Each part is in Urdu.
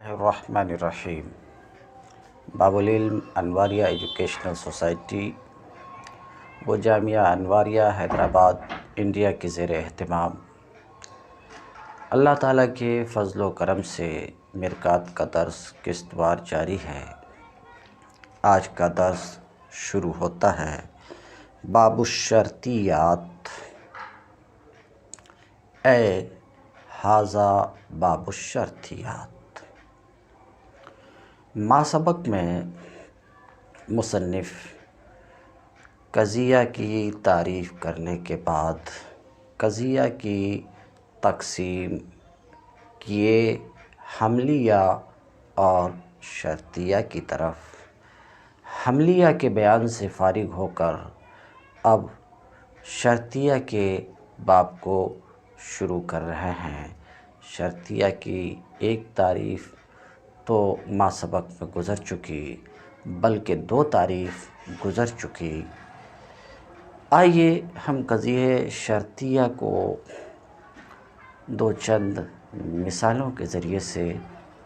الرحمن الرحیم باب العلم انواریہ ایجوکیشنل سوسائٹی و جامعہ انواریہ حیدرآباد انڈیا کے زیر اہتمام اللہ تعالیٰ کے فضل و کرم سے مرکات کا درس قسط وار جاری ہے۔ آج کا درس شروع ہوتا ہے باب الشرطیات۔ اے ھذا باب الشرطیات۔ ما سبق میں مصنف قضیہ کی تعریف کرنے کے بعد قضیہ کی تقسیم کیے حملیہ اور شرطیہ کی طرف حملیہ کے بیان سے فارغ ہو کر اب شرطیہ کے باب کو شروع کر رہے ہیں۔ شرطیہ کی ایک تعریف تو ما سبق میں گزر چکی، بلکہ دو تعریف گزر چکی۔ آئیے ہم قضیہ شرطیہ کو دو چند مثالوں کے ذریعے سے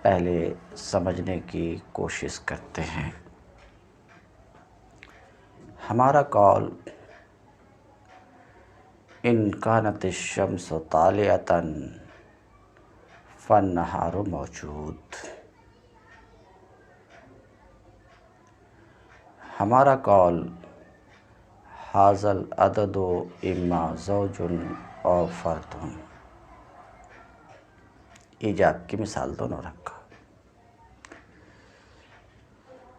پہلے سمجھنے کی کوشش کرتے ہیں۔ ہمارا قول ان کانت الشمس طالعۃ فالنہار موجود۔ ہمارا قول ھذا العدد اما زوج او فرد۔ ایجاب کی مثال دونوں رکھا۔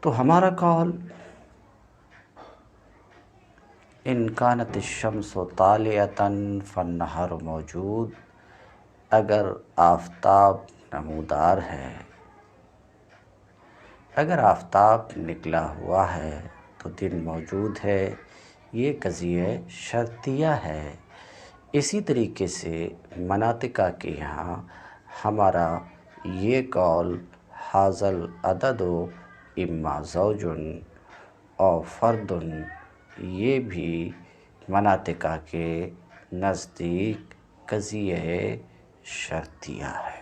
تو ہمارا قول ان کانت الشمس طالعۃ فالنہار موجود، اگر آفتاب نمودار ہے، اگر آفتاب نکلا ہوا ہے تو دن موجود ہے، یہ قضیہ شرطیہ ہے۔ اسی طریقے سے مناطقہ کے یہاں ہمارا یہ قول ھذا العدد اما زوج او فرد، یہ بھی مناطقہ کے نزدیک قضیہ شرطیہ ہے۔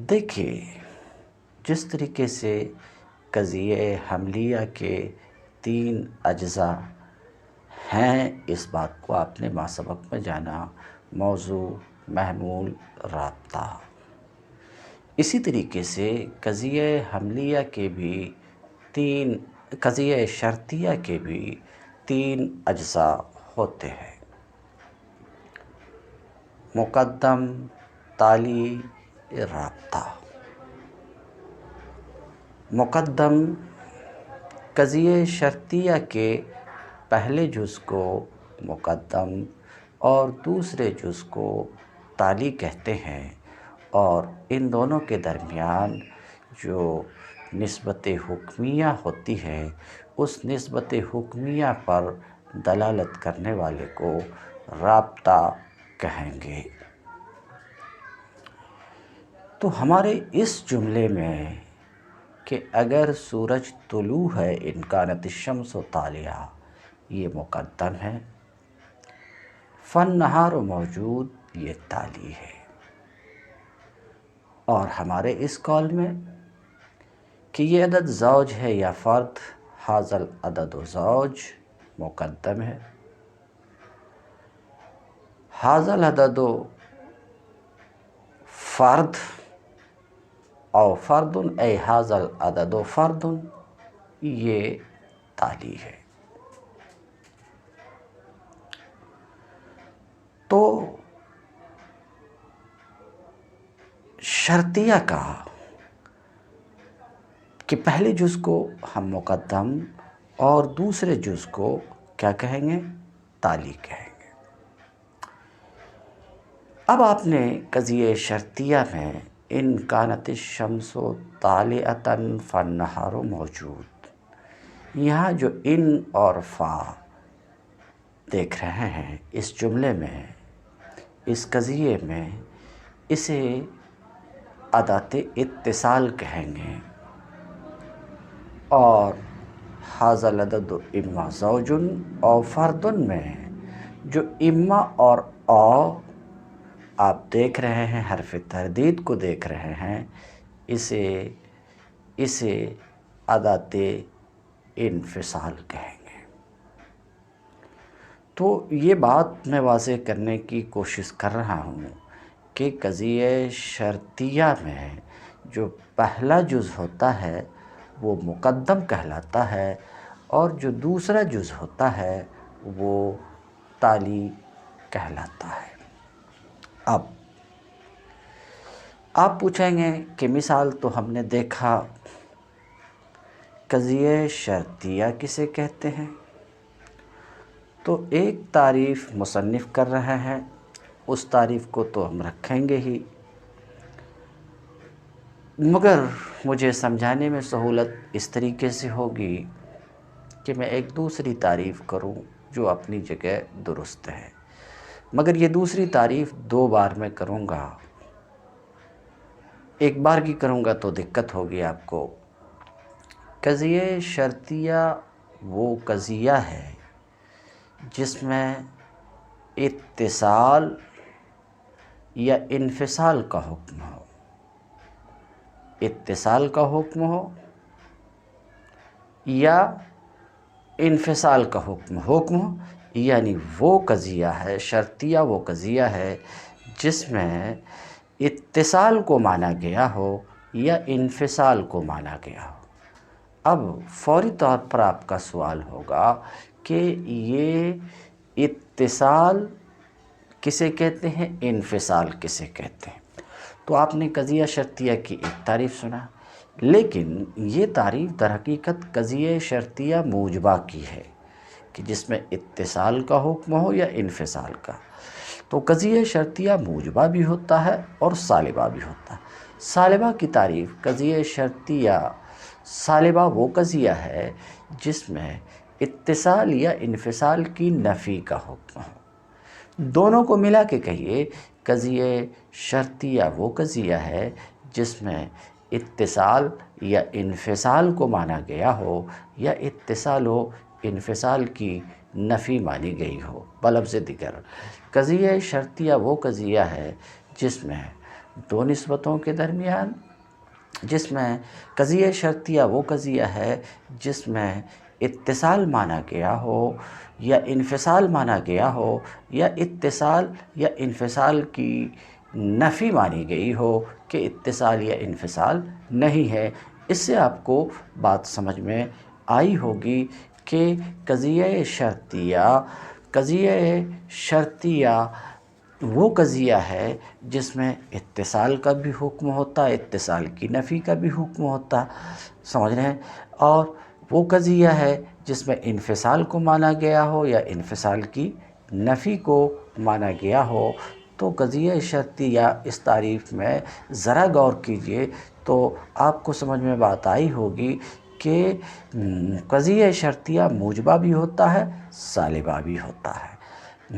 دیکھیے جس طریقے سے قضیہ حملیہ کے تین اجزاء ہیں، اس بات کو آپ نے ما سبق میں جانا، موضوع، محمول، رابطہ۔ اسی طریقے سے قضیہ حملیہ کے بھی قضیہ شرطیہ کے بھی تین اجزاء ہوتے ہیں: مقدم، تالی، رابطہ۔ مقدم قضیہ شرطیہ کے پہلے جز کو مقدم اور دوسرے جز کو تالی کہتے ہیں، اور ان دونوں کے درمیان جو نسبت حکمیہ ہوتی ہے، اس نسبت حکمیہ پر دلالت کرنے والے کو رابطہ کہیں گے۔ تو ہمارے اس جملے میں کہ اگر سورج طلوع ہے، ان کانت الشمس طالعہ، یہ مقدم ہے، فالنہار موجود، یہ تالی ہے۔ اور ہمارے اس قول میں کہ یہ عدد زوج ہے یا فرد، ھذا العدد زوج مقدم ہے، ھذا العدد فرد او فرد، اے ھذا العدد فرد، یہ تالی ہے۔ تو شرطیہ کا کہ پہلے جز کو ہم مقدم اور دوسرے جز کو کیا کہیں گے؟ تالی کہیں گے۔ اب آپ نے قضیہ شرطیہ میں ان کانت الشمس طالعۃ فالنہار موجود، یہاں جو ان اور فا دیکھ رہے ہیں اس جملے میں، اس قضیے میں، اسے اداۃ اتصال کہیں گے، اور ھذا العدد اما زوج او فرد میں جو اما اور او آپ دیکھ رہے ہیں، حرف تردید کو دیکھ رہے ہیں، اسے ادات انفصال کہیں گے۔ تو یہ بات میں واضح کرنے کی کوشش کر رہا ہوں کہ قضیہ شرطیہ میں جو پہلا جز ہوتا ہے وہ مقدم کہلاتا ہے، اور جو دوسرا جز ہوتا ہے وہ تالی کہلاتا ہے۔ اب آپ پوچھیں گے کہ مثال تو ہم نے دیکھا، قضیہ شرطیہ کسے کہتے ہیں؟ تو ایک تعریف مصنف کر رہے ہیں، اس تعریف کو تو ہم رکھیں گے ہی، مگر مجھے سمجھانے میں سہولت اس طریقے سے ہوگی کہ میں ایک دوسری تعریف کروں جو اپنی جگہ درست ہے، مگر یہ دوسری تعریف 2 بار میں کروں گا، ایک بار کی کروں گا تو دقت ہوگی آپ کو۔ قضیہ شرطیہ وہ قضیہ ہے جس میں اتصال یا انفصال کا حکم ہو، اتصال کا حکم ہو یا انفصال کا حکم ہو، یعنی وہ قضیہ ہے، شرطیہ وہ قضیہ ہے جس میں اتصال کو مانا گیا ہو یا انفصال کو مانا گیا ہو۔ اب فوری طور پر آپ کا سوال ہوگا کہ یہ اتصال کسے کہتے ہیں، انفصال کسے کہتے ہیں؟ تو آپ نے قضیہ شرطیہ کی ایک تعریف سنا، لیکن یہ تعریف در حقیقت قضیہ شرطیہ موجبہ کی ہے کہ جس میں اتصال کا حکم ہو یا انفصال کا۔ تو قضیہ شرطیہ موجبہ بھی ہوتا ہے اور سالبہ بھی ہوتا ہے۔ سالبہ کی تعریف، قضیہ شرطیہ سالبہ وہ قضیہ ہے جس میں اتصال یا انفصال کی نفی کا حکم ہو۔ دونوں کو ملا کے کہیے، قضیہ شرطیہ وہ قضیہ ہے جس میں اتصال یا انفصال کو مانا گیا ہو یا اتصال و انفصال کی نفی مانی گئی ہو۔ بلفظ دیگر، قضیہ شرطیہ وہ قضیہ ہے جس میں 2 نسبتوں کے درمیان، جس میں قضیہ شرطیہ وہ قضیہ ہے جس میں اتصال مانا گیا ہو یا انفصال مانا گیا ہو یا اتصال یا انفصال کی نفی مانی گئی ہو کہ اتصال یا انفصال نہیں ہے۔ اس سے آپ کو بات سمجھ میں آئی ہوگی کہ قضیہ شرطیہ وہ قضیہ ہے جس میں اتصال کا بھی حکم ہوتا ہے، اتصال کی نفی کا بھی حکم ہوتا ہے، سمجھ رہے ہیں، اور وہ قضیہ ہے جس میں انفصال کو مانا گیا ہو یا انفصال کی نفی کو مانا گیا ہو۔ تو قضیہ شرطیہ اس تعریف میں ذرا غور کیجئے تو آپ کو سمجھ میں بات آئی ہوگی کہ قضیہ شرطیہ موجبہ بھی ہوتا ہے، سالبہ بھی ہوتا ہے،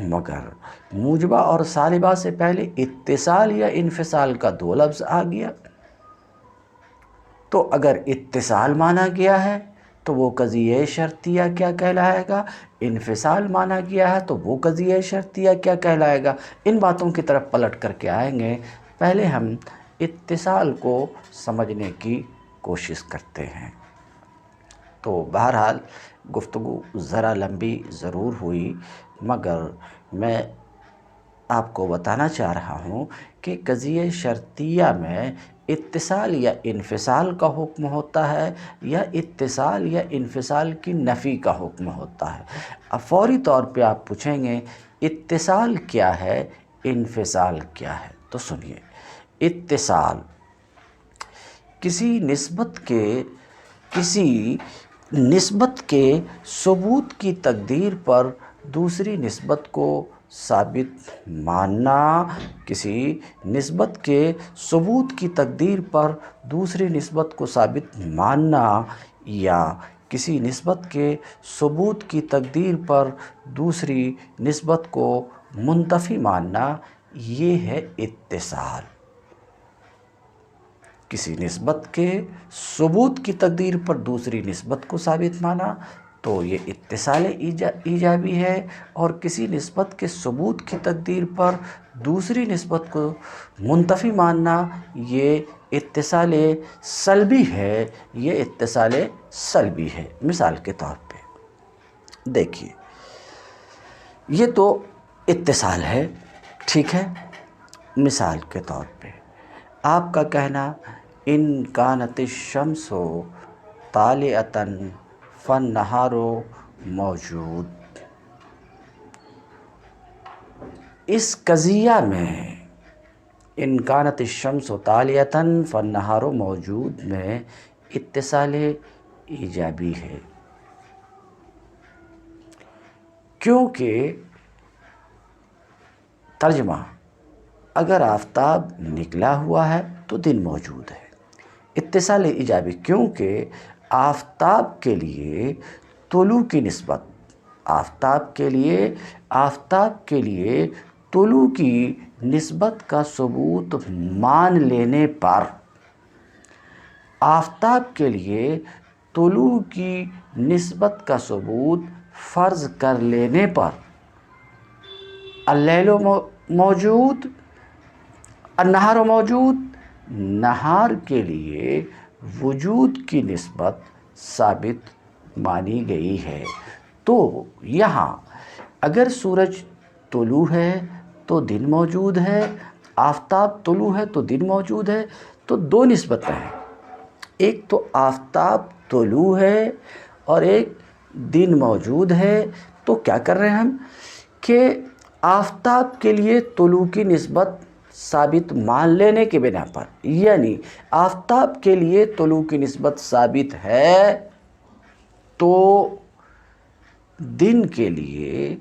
مگر موجبہ اور سالبہ سے پہلے اتصال یا انفصال کا 2 لفظ آ گیا۔ تو اگر اتصال مانا گیا ہے تو وہ قضیہ شرطیہ کیا کہلائے گا، انفصال مانا گیا ہے تو وہ قضیہ شرطیہ کیا کہلائے گا۔ ان باتوں کی طرف پلٹ کر کے آئیں گے، پہلے ہم اتصال کو سمجھنے کی کوشش کرتے ہیں۔ تو بہرحال گفتگو ذرا لمبی ضرور ہوئی، مگر میں آپ کو بتانا چاہ رہا ہوں کہ قضیہ شرطیہ میں اتصال یا انفصال کا حکم ہوتا ہے یا اتصال یا انفصال کی نفی کا حکم ہوتا ہے۔ اب فوری طور پہ آپ پوچھیں گے اتصال کیا ہے، انفصال کیا ہے؟ تو سنیے، اتصال کسی نسبت کے ثبوت کی تقدیر پر دوسری نسبت کو ثابت ماننا، کسی نسبت کے ثبوت کی تقدیر پر دوسری نسبت کو ثابت ماننا یا کسی نسبت کے ثبوت کی تقدیر پر دوسری نسبت کو منتفی ماننا، یہ ہے اتصال۔ کسی نسبت کے ثبوت کی تقدیر پر دوسری نسبت کو ثابت مانا تو یہ اتصال ایجابی ہے، اور کسی نسبت کے ثبوت کی تقدیر پر دوسری نسبت کو منتفی ماننا یہ اتصال سلبی ہے، یہ اتصال سلبی ہے۔ مثال کے طور پہ دیکھیے، یہ تو اتصال ہے، ٹھیک ہے۔ مثال کے طور پہ آپ کا کہنا ان کانت الشمس طالعۃ فالنہار موجود، اس قضیہ میں ان کانت الشمس طالعۃ فالنہار موجود میں اتصال ایجابی ہے، کیونکہ ترجمہ، اگر آفتاب نکلا ہوا ہے تو دن موجود ہے۔ اتصال ایجابی کیونکہ آفتاب کے لیے طلوع کی نسبت، آفتاب کے لیے طلوع کی نسبت کا ثبوت مان لینے پر، آفتاب کے لیے طلوع کی نسبت کا ثبوت فرض کر لینے پر، اللیل موجود النہار موجود، نہار کے لیے وجود کی نسبت ثابت مانی گئی ہے۔ تو یہاں اگر سورج طلوع ہے تو دن موجود ہے، آفتاب طلوع ہے تو دن موجود ہے، تو دو نسبتیں ہیں، ایک تو آفتاب طلوع ہے اور ایک دن موجود ہے۔ تو کیا کر رہے ہیں ہم کہ آفتاب کے لیے طلوع کی نسبت ثابت مان لینے کے بنا پر، یعنی آفتاب کے لیے طلوع کی نسبت ثابت ہے تو دن کے لیے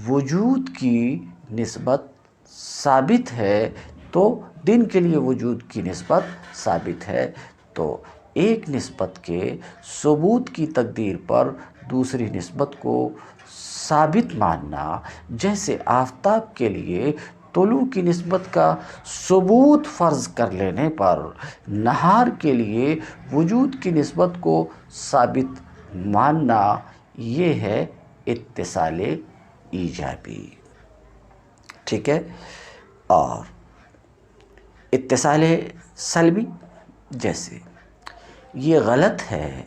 وجود کی نسبت ثابت ہے، تو دن کے لیے وجود کی نسبت ثابت ہے۔ تو ایک نسبت کے ثبوت کی تقدیر پر دوسری نسبت کو ثابت ماننا، جیسے آفتاب کے لیے طلوع کی نسبت کا ثبوت فرض کر لینے پر نہار کے لیے وجود کی نسبت کو ثابت ماننا، یہ ہے اتصال ایجابی، ٹھیک ہے۔ اور اتصال سلبی، جیسے یہ غلط ہے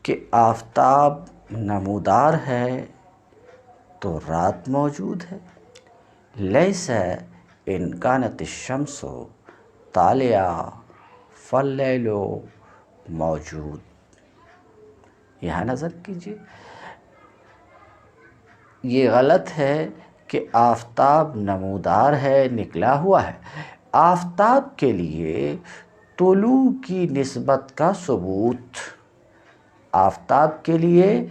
کہ آفتاب نمودار ہے تو رات موجود ہے، لیس ان کانت الشمس طالعہ فاللیل موجود۔ یہاں نظر کیجیے، یہ غلط ہے کہ آفتاب نمودار ہے، نکلا ہوا ہے، آفتاب کے لیے طلوع کی نسبت کا ثبوت، آفتاب کے لیے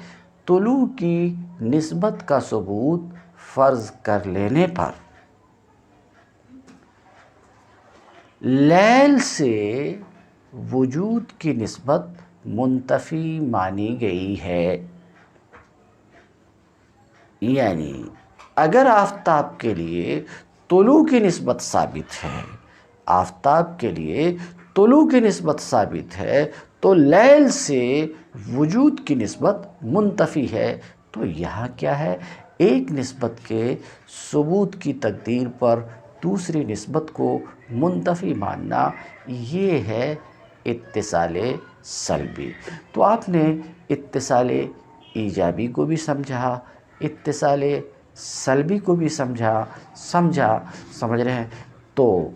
طلوع کی نسبت کا ثبوت فرض کر لینے پر لیل سے وجود کی نسبت منتفی مانی گئی ہے۔ یعنی اگر آفتاب کے لیے طلوع کی نسبت ثابت ہے، آفتاب کے لیے طلوع کی نسبت ثابت ہے تو لیل سے وجود کی نسبت منتفی ہے۔ تو یہاں کیا ہے، ایک نسبت کے ثبوت کی تقدیر پر دوسری نسبت کو منتفی ماننا، یہ ہے اتصال سلبی۔ تو آپ نے اتصال ایجابی کو بھی سمجھا، اتصال سلبی کو بھی سمجھ رہے ہیں۔ تو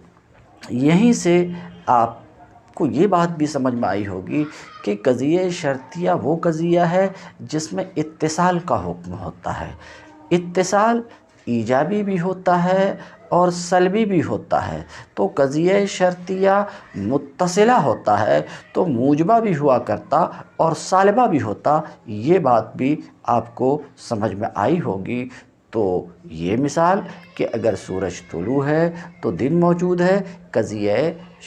یہیں سے آپ کو یہ بات بھی سمجھ میں آئی ہوگی کہ قضیہ شرطیہ وہ قضیہ ہے جس میں اتصال کا حکم ہوتا ہے۔ اتصال ایجابی بھی ہوتا ہے اور سلبی بھی ہوتا ہے۔ تو قضیہ شرطیہ متصلہ ہوتا ہے تو موجبہ بھی ہوا کرتا اور سالبہ بھی ہوتا، یہ بات بھی آپ کو سمجھ میں آئی ہوگی۔ تو یہ مثال کہ اگر سورج طلوع ہے تو دن موجود ہے، قضیہ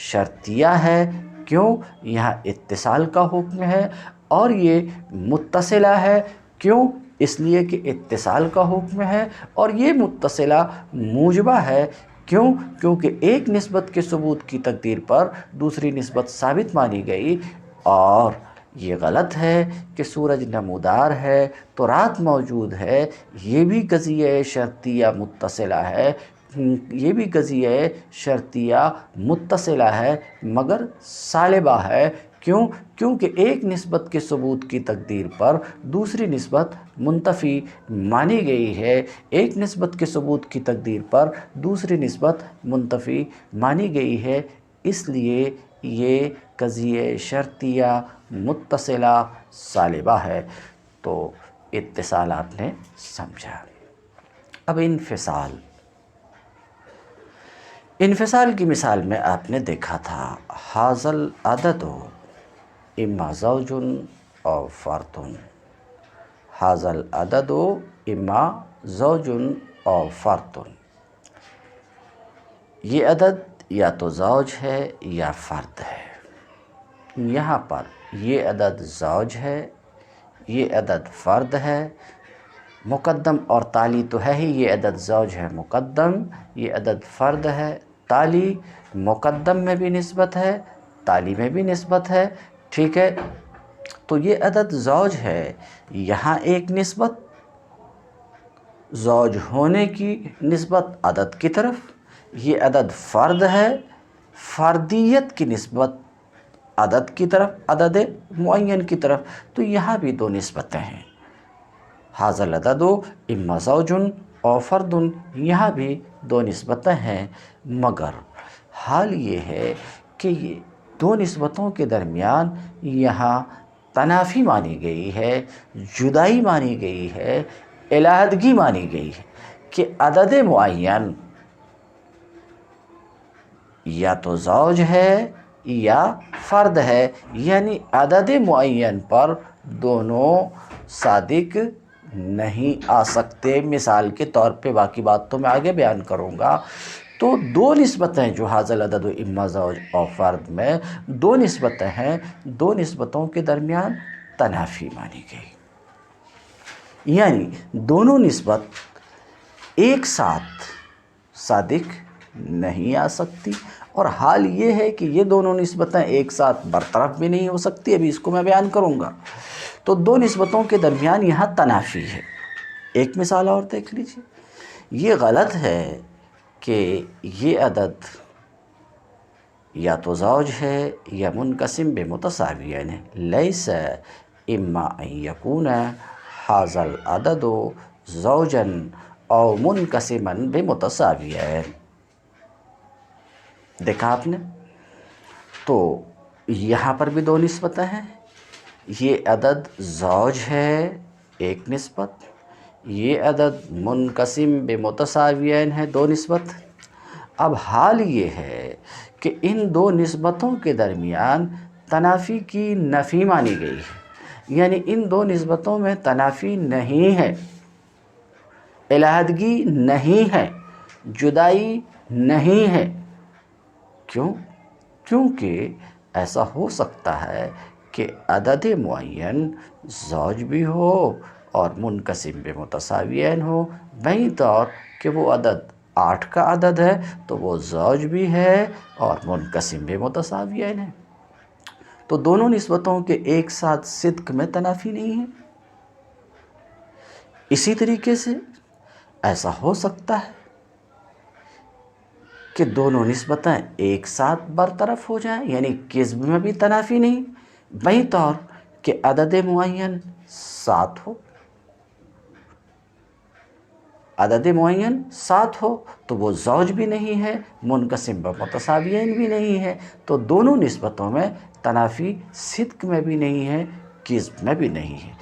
شرطیہ ہے، کیوں؟ یہاں اتصال کا حکم ہے، اور یہ متصلہ ہے، کیوں؟ اس لیے کہ اتصال کا حکم ہے، اور یہ متصلہ موجبہ ہے، کیوں؟ کیونکہ ایک نسبت کے ثبوت کی تقدیر پر دوسری نسبت ثابت مانی گئی۔ اور یہ غلط ہے کہ سورج نمودار ہے تو رات موجود ہے، یہ بھی قضیہ شرطیہ متصلہ ہے، یہ بھی قضیہ شرطیہ متصلہ ہے مگر سالبہ ہے۔ کیوں؟ کیونکہ ایک نسبت کے ثبوت کی تقدیر پر دوسری نسبت منتفی مانی گئی ہے، ایک نسبت کے ثبوت کی تقدیر پر دوسری نسبت منتفی مانی گئی ہے، اس لیے یہ قضیہ شرطیہ متصلہ سالبہ ہے۔ تو اتصال آپ نے سمجھا۔ اب انفصال کی مثال میں آپ نے دیکھا تھا حاضل عدد اما زوج او فرد، حاضل عدد اما زوج او فرد، یہ عدد یا تو زوج ہے یا فرد ہے۔ یہاں پر یہ عدد زوج ہے، یہ عدد فرد ہے، مقدم اور تالی تو ہے ہی، یہ عدد زوج ہے مقدم، یہ عدد فرد ہے تالی، مقدم میں بھی نسبت ہے تالی میں بھی نسبت ہے، ٹھیک ہے۔ تو یہ عدد زوج ہے، یہاں ایک نسبت زوج ہونے کی نسبت عدد کی طرف، یہ عدد فرد ہے، فردیت کی نسبت عدد کی طرف، عدد معین کی طرف، تو یہاں بھی دو نسبتیں ہیں، حاضل عدد اما زوج او فرد، یہاں بھی دو نسبتیں ہیں، مگر حال یہ ہے کہ یہ دو نسبتوں کے درمیان یہاں تنافی مانی گئی ہے، جدائی مانی گئی ہے، علیحدگی مانی گئی ہے کہ عدد معین یا تو زوج ہے یا فرد ہے، یعنی عدد معین پر دونوں صادق نہیں آ سکتے۔ مثال کے طور پہ، باقی بات تو میں آگے بیان کروں گا، تو دو نسبتیں جو حاضل عدد و اما زوج اور فرد میں دو نسبتیں ہیں، دو نسبتوں کے درمیان تنافی مانی گئی، یعنی دونوں نسبت ایک ساتھ صادق نہیں آ سکتی، اور حال یہ ہے کہ یہ دونوں نسبتیں ایک ساتھ برطرف بھی نہیں ہو سکتی، ابھی اس کو میں بیان کروں گا۔ تو دو نسبتوں کے درمیان یہاں تنافی ہے۔ ایک مثال اور دیکھ لیجیے، یہ غلط ہے کہ یہ عدد یا تو زوج ہے یا منقسم بمتساویین ہے، لیس اما ان یکون حاضا العدد زوجا او منقسما بمتساویین، دیکھا آپ نے؟ تو یہاں پر بھی دو نسبتیں ہیں، یہ عدد زوج ہے ایک نسبت، یہ عدد منقسم بمتساویین ہے دو نسبت۔ اب حال یہ ہے کہ ان دو نسبتوں کے درمیان تنافی کی نفی مانی گئی ہے، یعنی ان دو نسبتوں میں تنافی نہیں ہے، علیحدگی نہیں ہے، جدائی نہیں ہے۔ کیوں؟ کیونکہ ایسا ہو سکتا ہے کہ عدد معین زوج بھی ہو اور منقسم بمتساویین ہو، بہی طور کہ وہ عدد 8 کا عدد ہے تو وہ زوج بھی ہے اور منقسم بمتساویین ہے، تو دونوں نسبتوں کے ایک ساتھ صدق میں تنافی نہیں ہے۔ اسی طریقے سے ایسا ہو سکتا ہے کہ دونوں نسبتیں ایک ساتھ برطرف ہو جائیں، یعنی کسب میں بھی تنافی نہیں، بہی طور کہ عدد معین 7 ہو، عدد معین 7 ہو تو وہ زوج بھی نہیں ہے، منقسم بمتساویین بھی نہیں ہے، تو دونوں نسبتوں میں تنافی صدق میں بھی نہیں ہے، کسب میں بھی نہیں ہے۔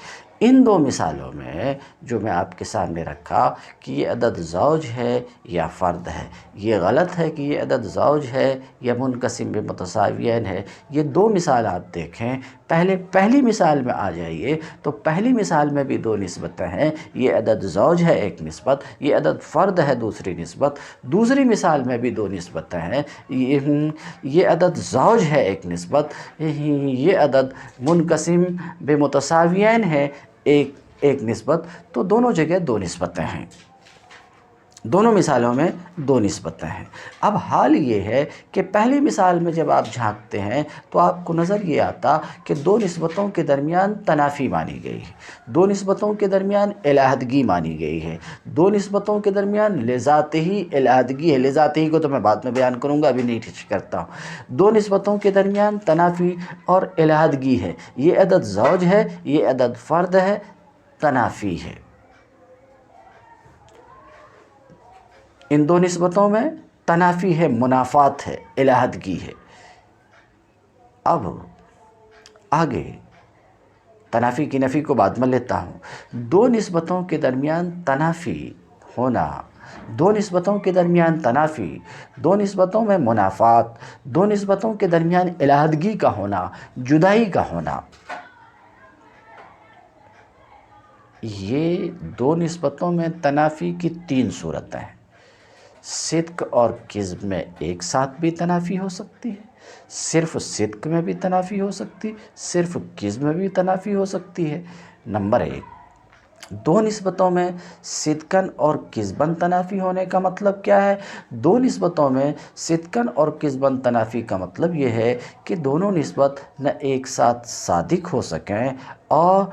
ان دو مثالوں میں جو میں آپ کے سامنے رکھا کہ یہ عدد زوج ہے یا فرد ہے، یہ غلط ہے کہ یہ عدد زوج ہے یا منقسم بمتساویین ہے۔ یہ دو مثال آپ دیکھیں، پہلی مثال میں آ جائیے تو پہلی مثال میں بھی دو نسبتیں ہیں، یہ عدد زوج ہے ایک نسبت، یہ عدد فرد ہے دوسری نسبت۔ دوسری مثال میں بھی دو نسبتیں ہیں، یہ عدد زوج ہے ایک نسبت، یہ عدد منقسم بمتساویین ہے ایک نسبت، تو دونوں جگہ دو نسبتیں ہیں۔ دونوں مثالوں میں دو نسبتیں ہیں۔ اب حال یہ ہے کہ پہلی مثال میں جب آپ جھانکتے ہیں تو آپ کو نظر یہ آتا کہ دو نسبتوں کے درمیان تنافی مانی گئی ہے، دو نسبتوں کے درمیان علیحدگی مانی گئی ہے، دو نسبتوں کے درمیان لذات ہی علیحدگی ہے۔ لذات ہی کو تو میں بعد میں بیان کروں گا، ابھی نہیں ٹچ کرتا ہوں۔ دو نسبتوں کے درمیان تنافی اور علیحدگی ہے، یہ عدد زوج ہے، یہ عدد فرد ہے، تنافی ہے۔ ان دو نسبتوں میں تنافی ہے، منافات ہے، علیحدگی ہے۔ اب آگے تنافی کی نفی کو بعد میں لیتا ہوں۔ دو نسبتوں کے درمیان تنافی ہونا، دو نسبتوں کے درمیان تنافی، دو نسبتوں میں منافات، دو نسبتوں کے درمیان علیحدگی کا ہونا، جدائی کا ہونا، یہ دو نسبتوں میں تنافی کی تین صورتیں ہیں۔ صدق اور کذب میں ایک ساتھ بھی تنافی ہو سکتی ہے، صرف صدق میں بھی تنافی ہو سکتی، صرف کذب میں بھی تنافی ہو سکتی ہے۔ نمبر ایک، دو نسبتوں میں صدقاً اور کذباً تنافی ہونے کا مطلب کیا ہے؟ دو نسبتوں میں صدقاً اور کذباً تنافی کا مطلب یہ ہے کہ دونوں نسبت نہ ایک ساتھ صادق ہو سکیں اور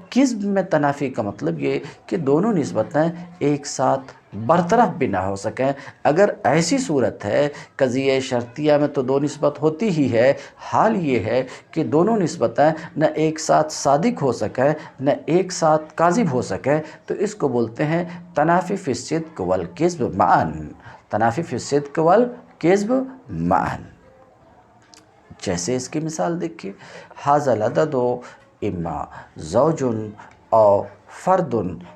کذب میں تنافی کا مطلب یہ کہ دونوں نسبتیں ایک ساتھ برطرف بھی نہ ہو سکیں۔ اگر ایسی صورت ہے، قضیہ شرطیہ میں تو دو نسبت ہوتی ہی ہے، حال یہ ہے کہ دونوں نسبتیں نہ ایک ساتھ صادق ہو سکیں نہ ایک ساتھ کاذب ہو سکیں، تو اس کو بولتے ہیں تنافی فی الصدق والکذب معاً، تنافی فی الصدق والکذب معاً۔ جیسے اس کی مثال دیکھیے، ھذا العدد اما زوج او فرد،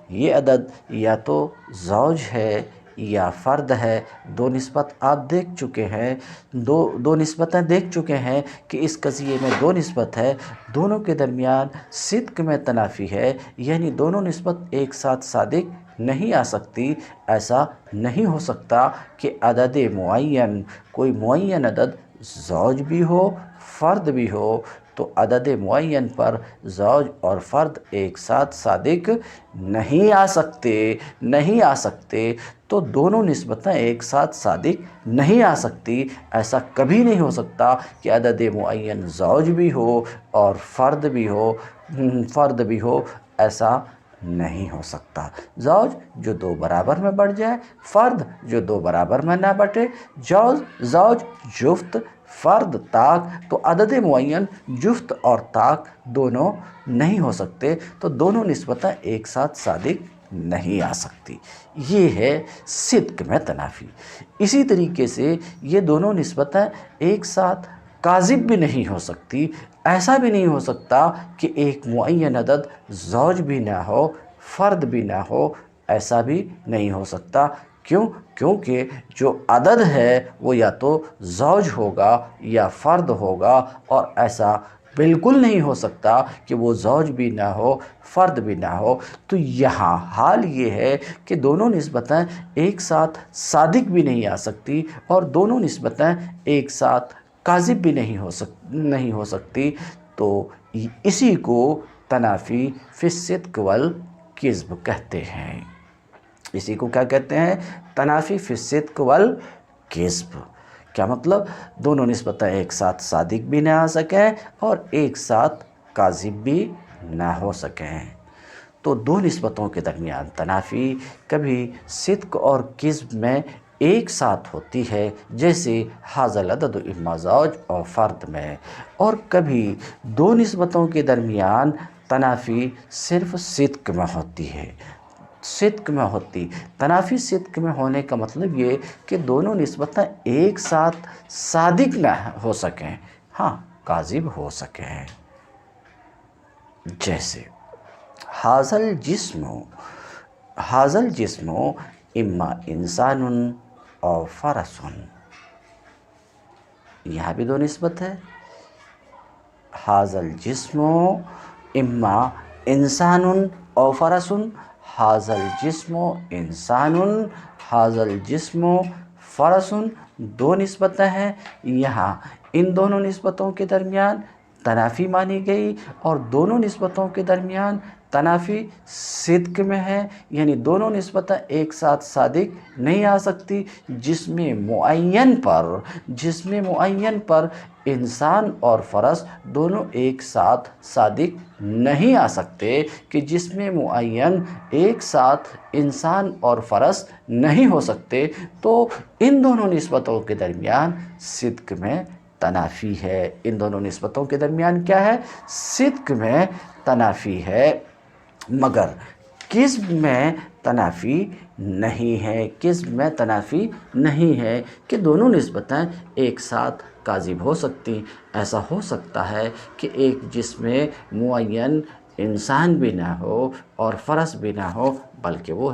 یہ عدد یا تو زوج ہے یا فرد ہے۔ دو نسبت آپ دیکھ چکے ہیں، دو نسبتیں دیکھ چکے ہیں کہ اس قضیے میں دو نسبت ہے، دونوں کے درمیان صدق میں تنافی ہے، یعنی دونوں نسبت ایک ساتھ صادق نہیں آ سکتی۔ ایسا نہیں ہو سکتا کہ عدد معین، کوئی معین عدد زوج بھی ہو فرد بھی ہو، تو عدد معین پر زوج اور فرد ایک ساتھ صادق نہیں آ سکتے، تو دونوں نسبتیں ایک ساتھ صادق نہیں آ سکتی۔ ایسا کبھی نہیں ہو سکتا کہ عدد معین زوج بھی ہو اور فرد بھی ہو، ایسا نہیں ہو سکتا۔ زوج جو دو برابر میں بڑھ جائے، فرد جو دو برابر میں نہ بٹے، زوج جفت، فرد طاق، تو عدد معین جفت اور طاق دونوں نہیں ہو سکتے، تو دونوں نسبتیں ایک ساتھ صادق نہیں آ سکتی۔ یہ ہے صدق میں تنافی۔ اسی طریقے سے یہ دونوں نسبتیں ایک ساتھ کاذب بھی نہیں ہو سکتی۔ ایسا بھی نہیں ہو سکتا کہ ایک معین عدد زوج بھی نہ ہو فرد بھی نہ ہو، ایسا بھی نہیں ہو سکتا۔ کیونکہ جو عدد ہے وہ یا تو زوج ہوگا یا فرد ہوگا، اور ایسا بالکل نہیں ہو سکتا کہ وہ زوج بھی نہ ہو فرد بھی نہ ہو۔ تو یہاں حال یہ ہے کہ دونوں نسبتیں ایک ساتھ صادق بھی نہیں آ سکتی اور دونوں نسبتیں ایک ساتھ کاذب بھی نہیں ہو سکتی، تو اسی کو تنافی فی الصدق والکذب کہتے ہیں۔ اسی کو کیا کہتے ہیں؟ تنافی فی الصدق والکذب۔ کیا مطلب؟ دونوں نسبتیں ایک ساتھ صادق بھی نہ آ سکیں اور ایک ساتھ کاذب بھی نہ ہو سکیں۔ تو دو نسبتوں کے درمیان تنافی کبھی صدق اور کذب میں ایک ساتھ ہوتی ہے، جیسے ھذا العدد اما زوج اور فرد میں، اور کبھی دو نسبتوں کے درمیان تنافی صرف صدق میں ہوتی ہے۔ تنافی صدق میں ہونے کا مطلب یہ کہ دونوں نسبتیں ایک ساتھ صادق نہ ہو سکیں، ہاں کاذب ہو سکیں۔ جیسے ھذا الجسم اما انسان او فرس، یہاں بھی دو نسبت ہے۔ ھذا الجسم اما انسان او فرس، ھذا الجسم انسان، ھذا الجسم فرس، دو نسبتیں ہیں۔ یہاں ان دونوں نسبتوں کے درمیان تنافی مانی گئی اور دونوں نسبتوں کے درمیان تنافی صدق میں ہے، یعنی دونوں نسبتیں ایک ساتھ صادق نہیں آ سکتی۔ جس میں معین پر انسان اور فرس دونوں ایک ساتھ صادق نہیں آ سکتے، کہ جس میں معین ایک ساتھ انسان اور فرس نہیں ہو سکتے، تو ان دونوں نسبتوں کے درمیان صدق میں تنافی ہے۔ ان دونوں نسبتوں کے درمیان کیا ہے؟ صدق میں تنافی ہے، مگر قسم میں تنافی نہیں ہے۔ قسم میں تنافی نہیں ہے کہ دونوں نسبتیں ایک ساتھ کاذب ہو سکتی۔ ایسا ہو سکتا ہے کہ ایک جسم میں معین انسان بھی نہ ہو اور فرس بھی نہ ہو، بلکہ وہ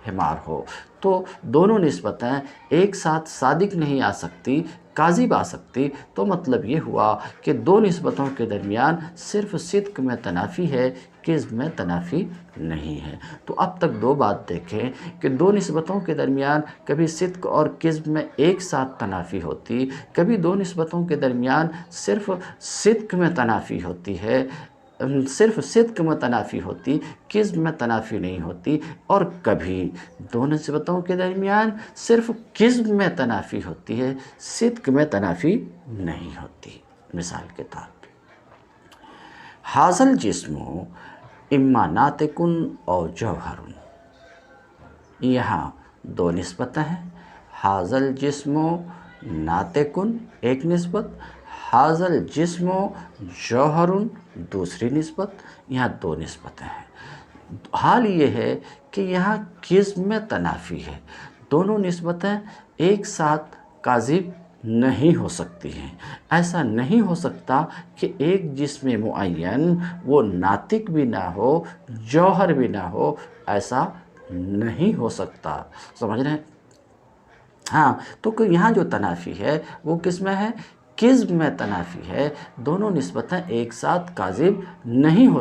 حمار ہو، تو دونوں نسبتیں ایک ساتھ صادق نہیں آ سکتی، کاذب آ سکتی۔ تو مطلب یہ ہوا کہ دو نسبتوں کے درمیان صرف صدق میں تنافی ہے، قسم میں تنافی نہیں ہے۔ تو اب تک دو بات دیکھیں کہ دو نسبتوں کے درمیان کبھی صدق اور قسم میں ایک ساتھ تنافی ہوتی، کبھی دو نسبتوں کے درمیان صرف صدق میں تنافی ہوتی ہے، صرف صدق میں تنافی ہوتی، قسم میں تنافی نہیں ہوتی، اور کبھی دو نسبتوں کے درمیان صرف قسم میں تنافی ہوتی ہے، صدق میں تنافی نہیں ہوتی۔ مثال کے طور پہ حاصل جسم اما ناطقن اور جوہر، یہاں دو نسبتیں ہیں، حاصل جسم ناطقن ایک نسبت، حاصل جسم جوہر دوسری نسبت، یہاں دو نسبتیں ہیں۔ حال یہ ہے کہ یہاں قسم میں تنافی ہے، دونوں نسبتیں ایک ساتھ کاذب نہیں ہو سکتی ہیں۔ ایسا نہیں ہو سکتا کہ ایک جسم معین وہ ناطق بھی نہ ہو، جوہر بھی نہ ہو، ایسا نہیں ہو سکتا۔ سمجھ رہے ہیں؟ ہاں، تو یہاں جو تنافی ہے وہ کس میں ہے؟ قسم میں تنافی ہے۔ دونوں نسبتیں ایک ساتھ کاذب نہیں ہو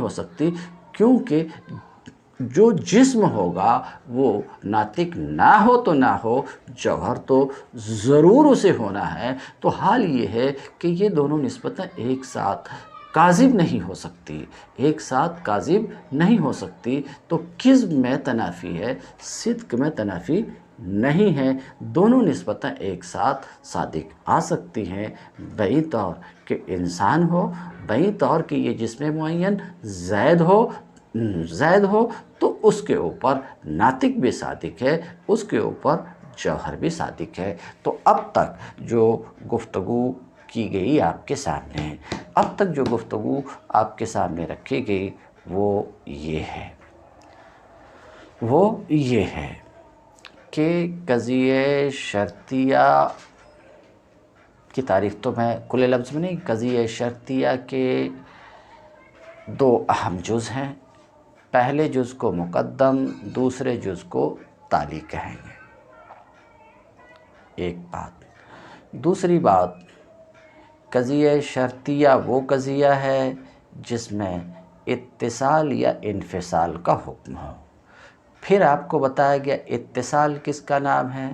سکتی، کیونکہ جو جسم ہوگا وہ ناطق نہ ہو تو نہ ہو، جوہر تو ضرور اسے ہونا ہے۔ تو حال یہ ہے کہ یہ دونوں نسبتیں ایک ساتھ کاذب نہیں ہو سکتی، تو قسم میں تنافی ہے، صدق میں تنافی نہیں ہے۔ دونوں نسبتیں ایک ساتھ صادق آ سکتی ہیں، بئی طور کہ انسان ہو، بئی طور کہ یہ جسم معین زید ہو تو اس کے اوپر ناطق بھی صادق ہے، اس کے اوپر جوہر بھی صادق ہے۔ تو اب تک جو گفتگو کی گئی آپ کے سامنے ہے، اب تک جو گفتگو آپ کے سامنے رکھی گئی وہ یہ ہے کہ قضیہ شرطیہ کی تعریف تو میں کھلے لفظ میں نہیں، قضیہ شرطیہ کے دو اہم جز ہیں۔ پہلے جز کو مقدم، دوسرے جز کو تالی کہیں گے، ایک بات۔ دوسری بات، قضیہ شرطیہ وہ قضیہ ہے جس میں اتصال یا انفصال کا حکم ہو۔ پھر آپ کو بتایا گیا اتصال کس کا نام ہے؟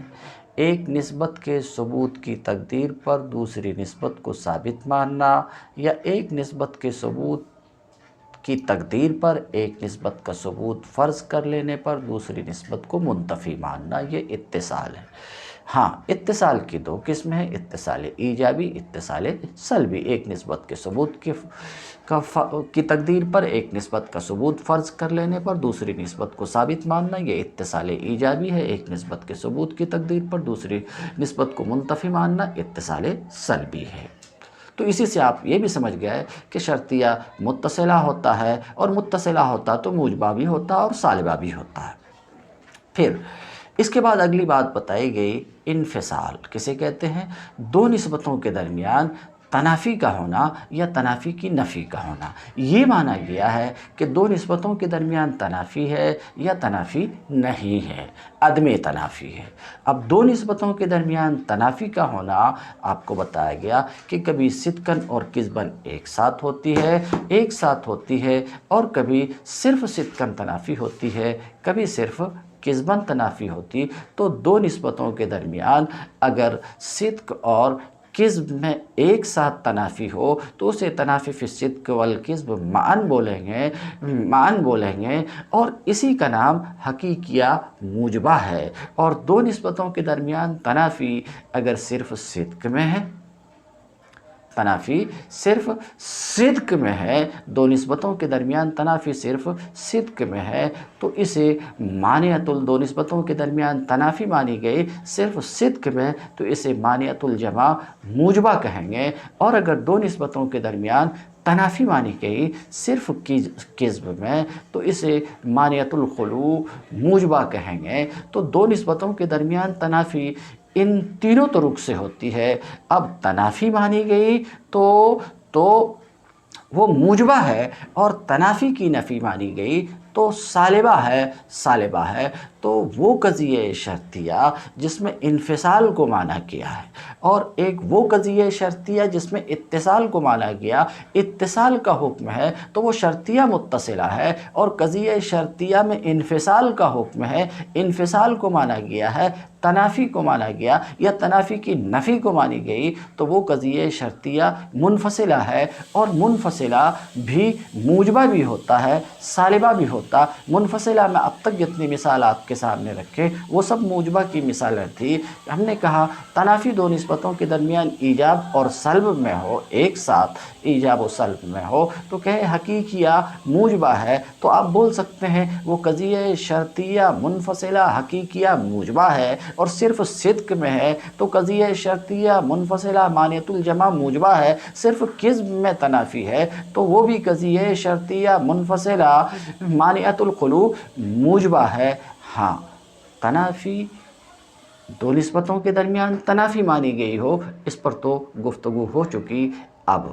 ایک نسبت کے ثبوت کی تقدیر پر دوسری نسبت کو ثابت ماننا، یا ایک نسبت کے ثبوت کی تقدیر پر ایک نسبت کا ثبوت فرض کر لینے پر دوسری نسبت کو منتفی ماننا، یہ اتصال ہے۔ ہاں، اتصال کی دو قسم ہیں، اتصال ایجابی، اتصال سلبی۔ ایک نسبت کے ثبوت کی تقدیر پر ایک نسبت کا ثبوت فرض کر لینے پر دوسری نسبت کو ثابت ماننا، یہ اتصال ایجابی ہے۔ ایک نسبت کے ثبوت کی تقدیر پر دوسری نسبت کو منتفی ماننا اتصال سلبی ہے۔ تو اسی سے آپ یہ بھی سمجھ گئے کہ شرطیہ متصلہ ہوتا ہے، اور متصلہ ہوتا تو موجبہ بھی ہوتا اور سالبہ بھی ہوتا ہے۔ پھر اس کے بعد اگلی بات بتائی گئی انفصال کسے کہتے ہیں؟ دو نسبتوں کے درمیان تنافی کا ہونا یا تنافی کی نفی کا ہونا۔ یہ مانا گیا ہے کہ دو نسبتوں کے درمیان تنافی ہے یا تنافی نہیں ہے، عدم تنافی ہے۔ اب دو نسبتوں کے درمیان تنافی کا ہونا آپ کو بتایا گیا کہ کبھی صدقاً اور قسماً ایک ساتھ ہوتی ہے، اور کبھی صرف صدقاً تنافی ہوتی ہے، کبھی صرف قسماً تنافی ہوتی۔ تو دو نسبتوں کے درمیان اگر صدق اور کذب میں ایک ساتھ تنافی ہو تو اسے تنافی فی الصدق والکذب معاً بولیں گے اور اسی کا نام حقیقیہ موجبہ ہے۔ اور دو نسبتوں کے درمیان تنافی اگر صرف صدق میں ہے، تنافی صرف صدق میں ہے، دو نسبتوں کے درمیان تنافی صرف صدق میں ہے تو اسے مانعۃ دو نسبتوں کے درمیان تنافی مانی گئی صرف صدق میں تو اسے مانعۃ الجمع موجبہ کہیں گے۔ اور اگر دو نسبتوں کے درمیان تنافی مانی گئی صرف کذب میں تو اسے مانعۃ الخلو موجبہ کہیں گے۔ تو دو نسبتوں کے درمیان تنافی ان تینوں طرق سے ہوتی ہے۔ اب تنافی مانی گئی تو وہ موجبہ ہے، اور تنافی کی نفی مانی گئی تو سالبہ ہے تو وہ قضیہ شرطیہ جس میں انفصال کو مانا گیا ہے، اور ایک وہ قضیہ شرطیہ جس میں اتصال کو مانا گیا، اتصال کا حکم ہے تو وہ شرطیہ متصلہ ہے، اور قضیہ شرطیہ میں انفصال کا حکم ہے، انفصال کو مانا گیا ہے، تنافی کو مانا گیا یا تنافی کی نفی کو مانی گئی تو وہ قضیہ شرطیہ منفصلہ ہے، اور منفصلہ بھی موجبہ بھی ہوتا ہے، سالبہ بھی ہوتا۔ منفصلہ میں اب تک جتنی مثال آپ کے سامنے رکھے وہ سب موجبہ کی مثالیں تھی۔ ہم نے کہا تنافی دو نسبتوں کے درمیان ایجاب اور سلب میں ہو، ایک ساتھ ایجاب و سلب میں ہو تو کہے حقیقیہ موجبہ ہے، تو آپ بول سکتے ہیں وہ قضیہ شرطیہ منفصلہ حقیقیہ موجبہ ہے، اور صرف صدق میں ہے تو قضیہ شرطیہ منفصلہ مانعۃ الجمع موجبہ ہے، صرف کذب میں تنافی ہے تو وہ بھی قضیہ شرطیہ منفصلہ مانعۃ الخلو موجبہ ہے۔ ہاں، تنافی دو نسبتوں کے درمیان تنافی مانی گئی ہو اس پر تو گفتگو ہو چکی۔ اب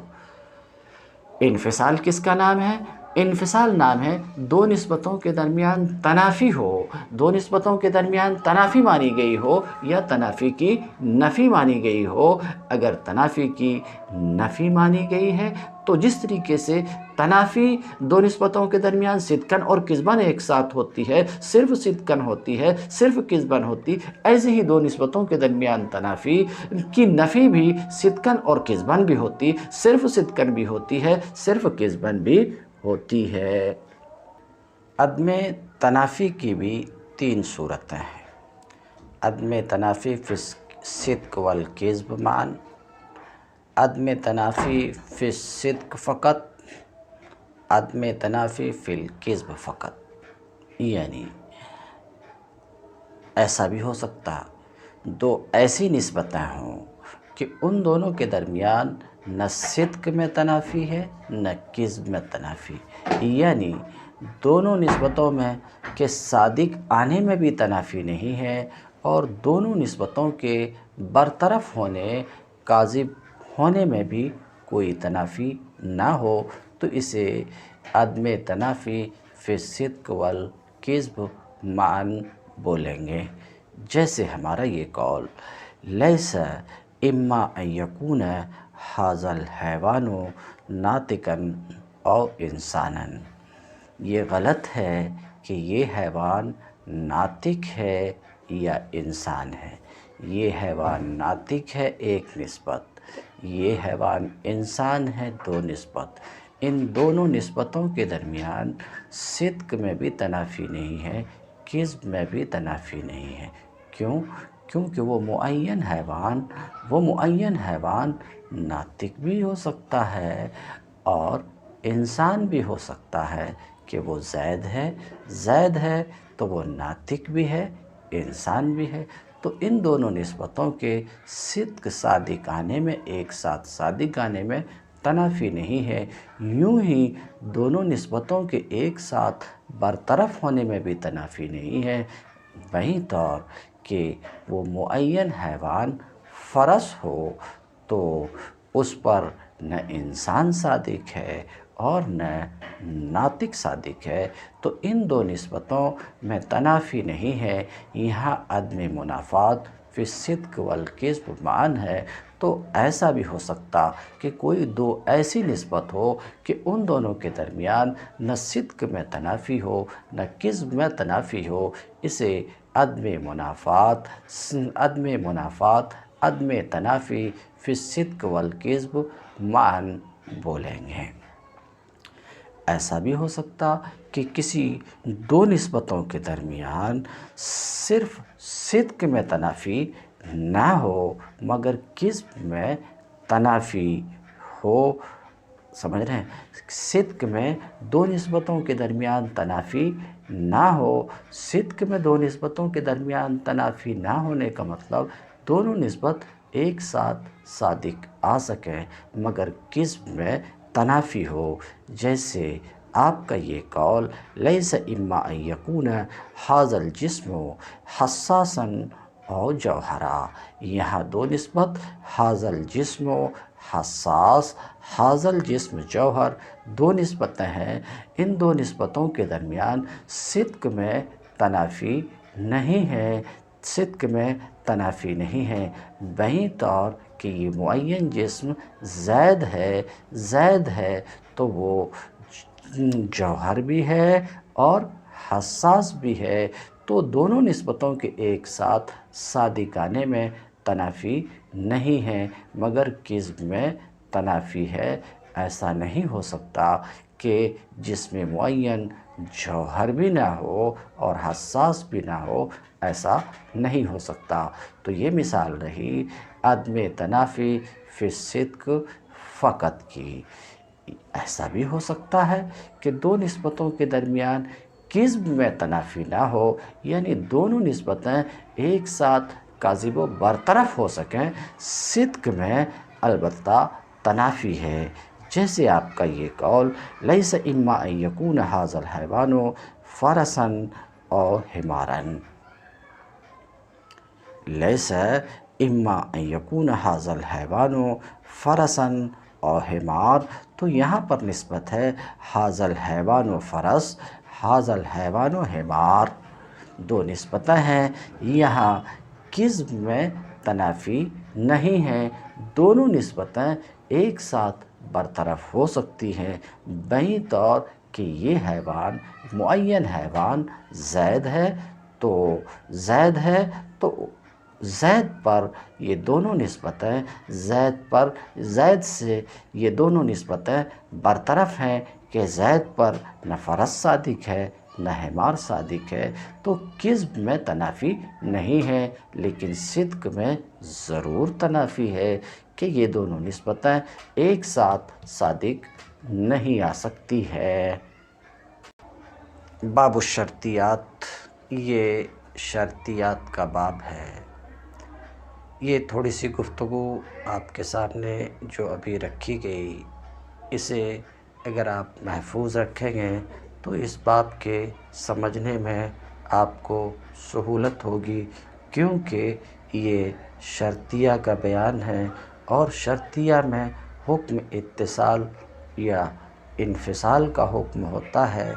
انفصال کس کا نام ہے؟ انفصال نام ہے دو نسبتوں کے درمیان تنافی ہو، دو نسبتوں کے درمیان تنافی مانی گئی ہو یا تنافی کی نفی مانی گئی ہو۔ اگر تنافی کی نفی مانی گئی ہے تو جس طریقے سے تنافی دو نسبتوں کے درمیان صدقاً اور کذباً ایک ساتھ ہوتی ہے، صرف صدقاً ہوتی ہے، صرف کذباً ہوتی، ایسے ہی دو نسبتوں کے درمیان تنافی کی نفی بھی صدقاً اور کذباً بھی ہوتی، صرف صدقاً بھی ہوتی ہے، صرف کذباً بھی ہوتی ہے۔ عدم تنافی کی بھی تین صورتیں ہیں۔ عدم تنافی فی الصدق والکذب معاً، عدم تنافی فی الصدق فقط، عدم تنافی فی الکذب فقط۔ یعنی ایسا بھی ہو سکتا دو ایسی نسبتیں ہوں کہ ان دونوں کے درمیان نہ صدق میں تنافی ہے نہ کذب میں تنافی، یعنی دونوں نسبتوں میں کہ صادق آنے میں بھی تنافی نہیں ہے اور دونوں نسبتوں کے برطرف ہونے کاذب ہونے میں بھی کوئی تنافی نہ ہو تو اسے عدم تنافی فی الصدق والکذب معاً بولیں گے۔ جیسے ہمارا یہ قول لیس اما ان یکون ھذا الحیوان ناطقا او انسانا، یہ غلط ہے کہ یہ حیوان ناطق ہے یا انسان ہے۔ یہ حیوان ناطق ہے ایک نسبت، یہ حیوان انسان ہے دو نسبت۔ ان دونوں نسبتوں کے درمیان صدق میں بھی تنافی نہیں ہے، کذب میں بھی تنافی نہیں ہے۔ کیوں؟ کیونکہ وہ معین حیوان ناطق بھی ہو سکتا ہے اور انسان بھی ہو سکتا ہے کہ وہ زید ہے تو وہ ناطق بھی ہے انسان بھی ہے۔ تو ان دونوں نسبتوں کے صدق صادق آنے میں ایک ساتھ صادق آنے میں تنافی نہیں ہے، یوں ہی دونوں نسبتوں کے ایک ساتھ برطرف ہونے میں بھی تنافی نہیں ہے۔ وہیں طور کہ وہ معین حیوان فرس ہو تو اس پر نہ انسان صادق ہے اور نہ ناطق صادق ہے، تو ان دو نسبتوں میں تنافی نہیں ہے، یہاں عدم منافات فی الصدق والکذب معاً ہے۔ تو ایسا بھی ہو سکتا کہ کوئی دو ایسی نسبت ہو کہ ان دونوں کے درمیان نہ صدق میں تنافی ہو نہ کذب میں تنافی ہو، اسے عدم منافات عدم تنافی فی الصدق والکذب معاً بولیں گے۔ ایسا بھی ہو سکتا کہ کسی دو نسبتوں کے درمیان صرف صدق میں تنافی نہ ہو مگر کذب میں تنافی ہو، سمجھ رہے ہیں؟ صدق میں دو نسبتوں کے درمیان تنافی نہ ہو، صدق میں دو نسبتوں کے درمیان تنافی نہ ہونے کا مطلب دونوں نسبت ایک ساتھ صادق آ سکیں مگر کذب میں تنافی ہو، جیسے آپ کا یہ قول لیس اما ان یکون ھذا الجسم حساسا او جوہرا، یہاں دو نسبت ھذا الجسم حساس، ھذا الجسم جوہر، دو نسبتیں ہیں، ان دو نسبتوں کے درمیان صدق میں تنافی نہیں ہے، صدق میں تنافی نہیں ہے، بہی طور کہ یہ معین جسم زید ہے تو وہ جوہر بھی ہے اور حساس بھی ہے، تو دونوں نسبتوں کے ایک ساتھ صادق آنے میں تنافی نہیں ہے مگر کذب میں تنافی ہے۔ ایسا نہیں ہو سکتا کہ جسم معین جوہر بھی نہ ہو اور حساس بھی نہ ہو، ایسا نہیں ہو سکتا۔ تو یہ مثال رہی عدم تنافی فی الصدق فقط کی۔ ایسا بھی ہو سکتا ہے کہ دو نسبتوں کے درمیان کذب میں تنافی نہ ہو، یعنی دونوں نسبتیں ایک ساتھ کاذب و برطرف ہو سکیں، صدق میں البتہ تنافی ہے، جیسے آپ کا یہ قول لیس اما ان یکون ھذا الحیوان فرسا او حمارا، لیس اما ان یکون ھذا الحیوان فرسا او حمار، تو یہاں پر نسبت ہے ھذا الحیوان فرس، ھذا الحیوان حمار، دو نسبتیں ہیں، یہاں کذب میں تنافی نہیں ہے، دونوں نسبتیں ایک ساتھ برطرف ہو سکتی ہیں، بہی طور کہ یہ حیوان معین حیوان زید ہے تو زید پر یہ دونوں نسبتیں زید سے یہ دونوں نسبتیں برطرف ہیں کہ زید پر نہ فرس صادق ہے نہ حمار صادق ہے، تو کذب میں تنافی نہیں ہے لیکن صدق میں ضرور تنافی ہے کہ یہ دونوں نسبتیں ایک ساتھ صادق نہیں آ سکتی ہے۔ باب الشرطیات، یہ شرطیات کا باب ہے۔ یہ تھوڑی سی گفتگو آپ کے سامنے جو ابھی رکھی گئی، اسے اگر آپ محفوظ رکھیں گے تو اس باب کے سمجھنے میں آپ کو سہولت ہوگی، کیونکہ یہ شرطیہ کا بیان ہے اور شرطیہ میں حکم اتصال یا انفصال کا حکم ہوتا ہے۔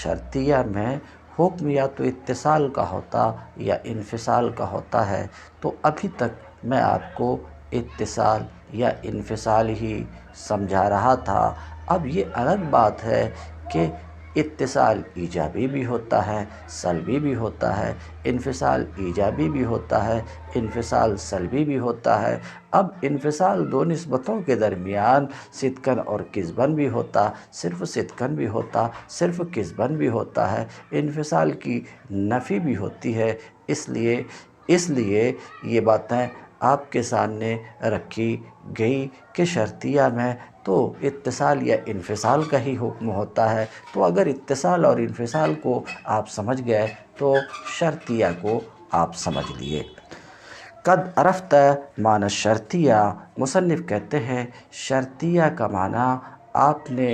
شرطیہ میں حکم یا تو اتصال کا ہوتا یا انفصال کا ہوتا ہے، تو ابھی تک میں آپ کو اتصال یا انفصال ہی سمجھا رہا تھا۔ اب یہ الگ بات ہے کہ اتصال ایجابی بھی ہوتا ہے، سلبی بھی ہوتا ہے، انفصال ایجابی بھی ہوتا ہے، انفصال سلبی بھی ہوتا ہے۔ اب انفصال دو نسبتوں کے درمیان صدقاً اور کذباً بھی ہوتا، صرف صدقاً بھی ہوتا، صرف کذباً بھی ہوتا ہے، انفصال کی نفی بھی ہوتی ہے، اس لیے یہ باتیں آپ کے سامنے رکھی گئی کہ شرطیہ میں تو اتصال یا انفصال کا ہی حکم ہوتا ہے، تو اگر اتصال اور انفصال کو آپ سمجھ گئے تو شرطیہ کو آپ سمجھ لیے۔ قد عرفت معنی الشرطیہ، مصنف کہتے ہیں شرطیہ کا معنی آپ نے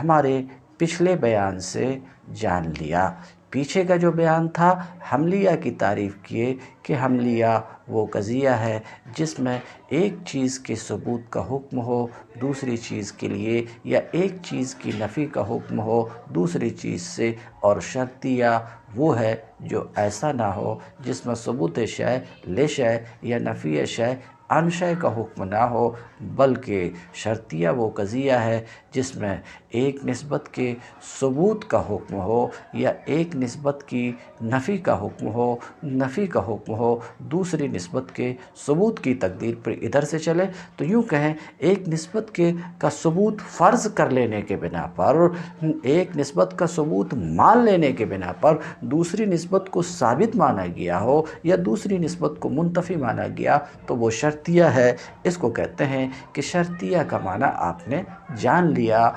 ہمارے پچھلے بیان سے جان لیا۔ پیچھے کا جو بیان تھا حملیہ کی تعریف کیے کہ حملیہ وہ قضیہ ہے جس میں ایک چیز کے ثبوت کا حکم ہو دوسری چیز کے لیے، یا ایک چیز کی نفی کا حکم ہو دوسری چیز سے، اور شرطیہ وہ ہے جو ایسا نہ ہو جس میں ثبوت شے لے شے یا نفی شے انشأ کا حکم نہ ہو، بلکہ شرطیہ وہ قضیہ ہے جس میں ایک نسبت کے ثبوت کا حکم ہو یا ایک نسبت کی نفی کا حکم ہو، نفی کا حکم ہو دوسری نسبت کے ثبوت کی تقدیر پر ادھر سے چلے۔ تو یوں کہیں ایک نسبت کا ثبوت فرض کر لینے کے بنا پر، ایک نسبت کا ثبوت مان لینے کے بنا پر دوسری نسبت کو ثابت مانا گیا ہو یا دوسری نسبت کو منتفی مانا گیا تو وہ شرطیہ ہے۔ اس کو کہتے ہیں کہ شرطیہ کا معنی آپ نے جان لیا۔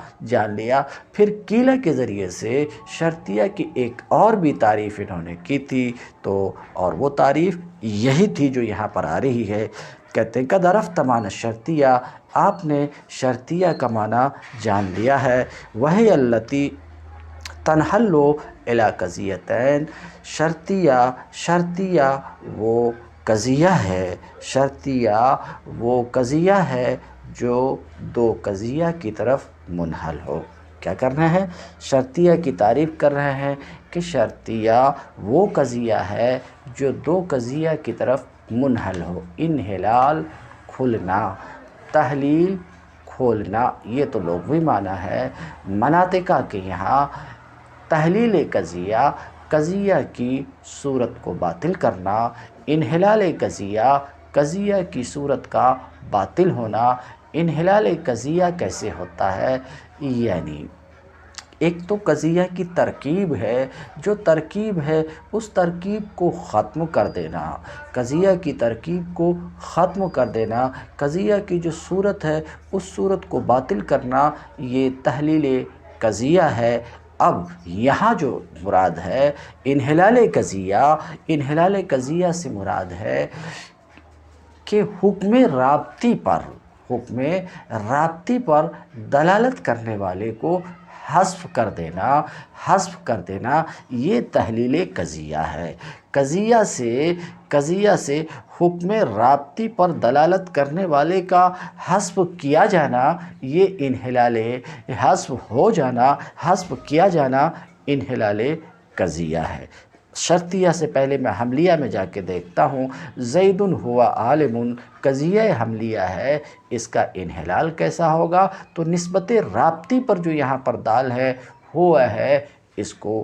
پھر قیلہ کے ذریعے سے شرطیہ کی ایک اور بھی تعریف انہوں نے کی تھی، تو اور وہ تعریف یہی تھی جو یہاں پر آ رہی ہے۔ کہتے ہیں قد عرفت معنی الشرطیہ، آپ نے شرطیہ کا معنی جان لیا ہے۔ وہی التی تنحل الی قضیتین، شرطیہ وہ قضیہ ہے، شرطیہ وہ قضیہ ہے جو دو قضیہ کی طرف منحل ہو۔ کیا کر رہے ہیں؟ شرطیہ کی تعریف کر رہے ہیں کہ شرطیہ وہ قضیہ ہے جو دو قضیہ کی طرف منحل ہو۔ انحلال کھلنا، تحلیل کھولنا، یہ تو لغوی معنی ہے۔ مناطقہ کے یہاں تحلیل قضیہ، قضیہ کی صورت کو باطل کرنا، انحلال قضیہ کی صورت کا باطل ہونا۔ انحلال قضیہ کیسے ہوتا ہے؟ یعنی ایک تو قضیہ کی ترکیب ہے، جو ترکیب ہے اس ترکیب کو ختم کر دینا، قضیہ کی ترکیب کو ختم کر دینا، قضیہ کی جو صورت ہے اس صورت کو باطل کرنا، یہ تحلیل قضیہ ہے۔ اب یہاں جو مراد ہے انحلال قضیہ سے مراد ہے کہ حکم رابطی پر دلالت کرنے والے کو حذف کر دینا، یہ تحلیل قضیہ ہے۔ قضیہ سے حکم رابطی پر دلالت کرنے والے کا حذف کیا جانا، یہ حذف کیا جانا انحلال قضیہ ہے۔ شرطیہ سے پہلے میں حملیہ میں جا کے دیکھتا ہوں۔ زید ہوا عالم، قضیہ حملیہ ہے، اس کا انحلال کیسا ہوگا؟ تو نسبت رابطی پر جو یہاں پر دال ہے ہوا ہے، اس کو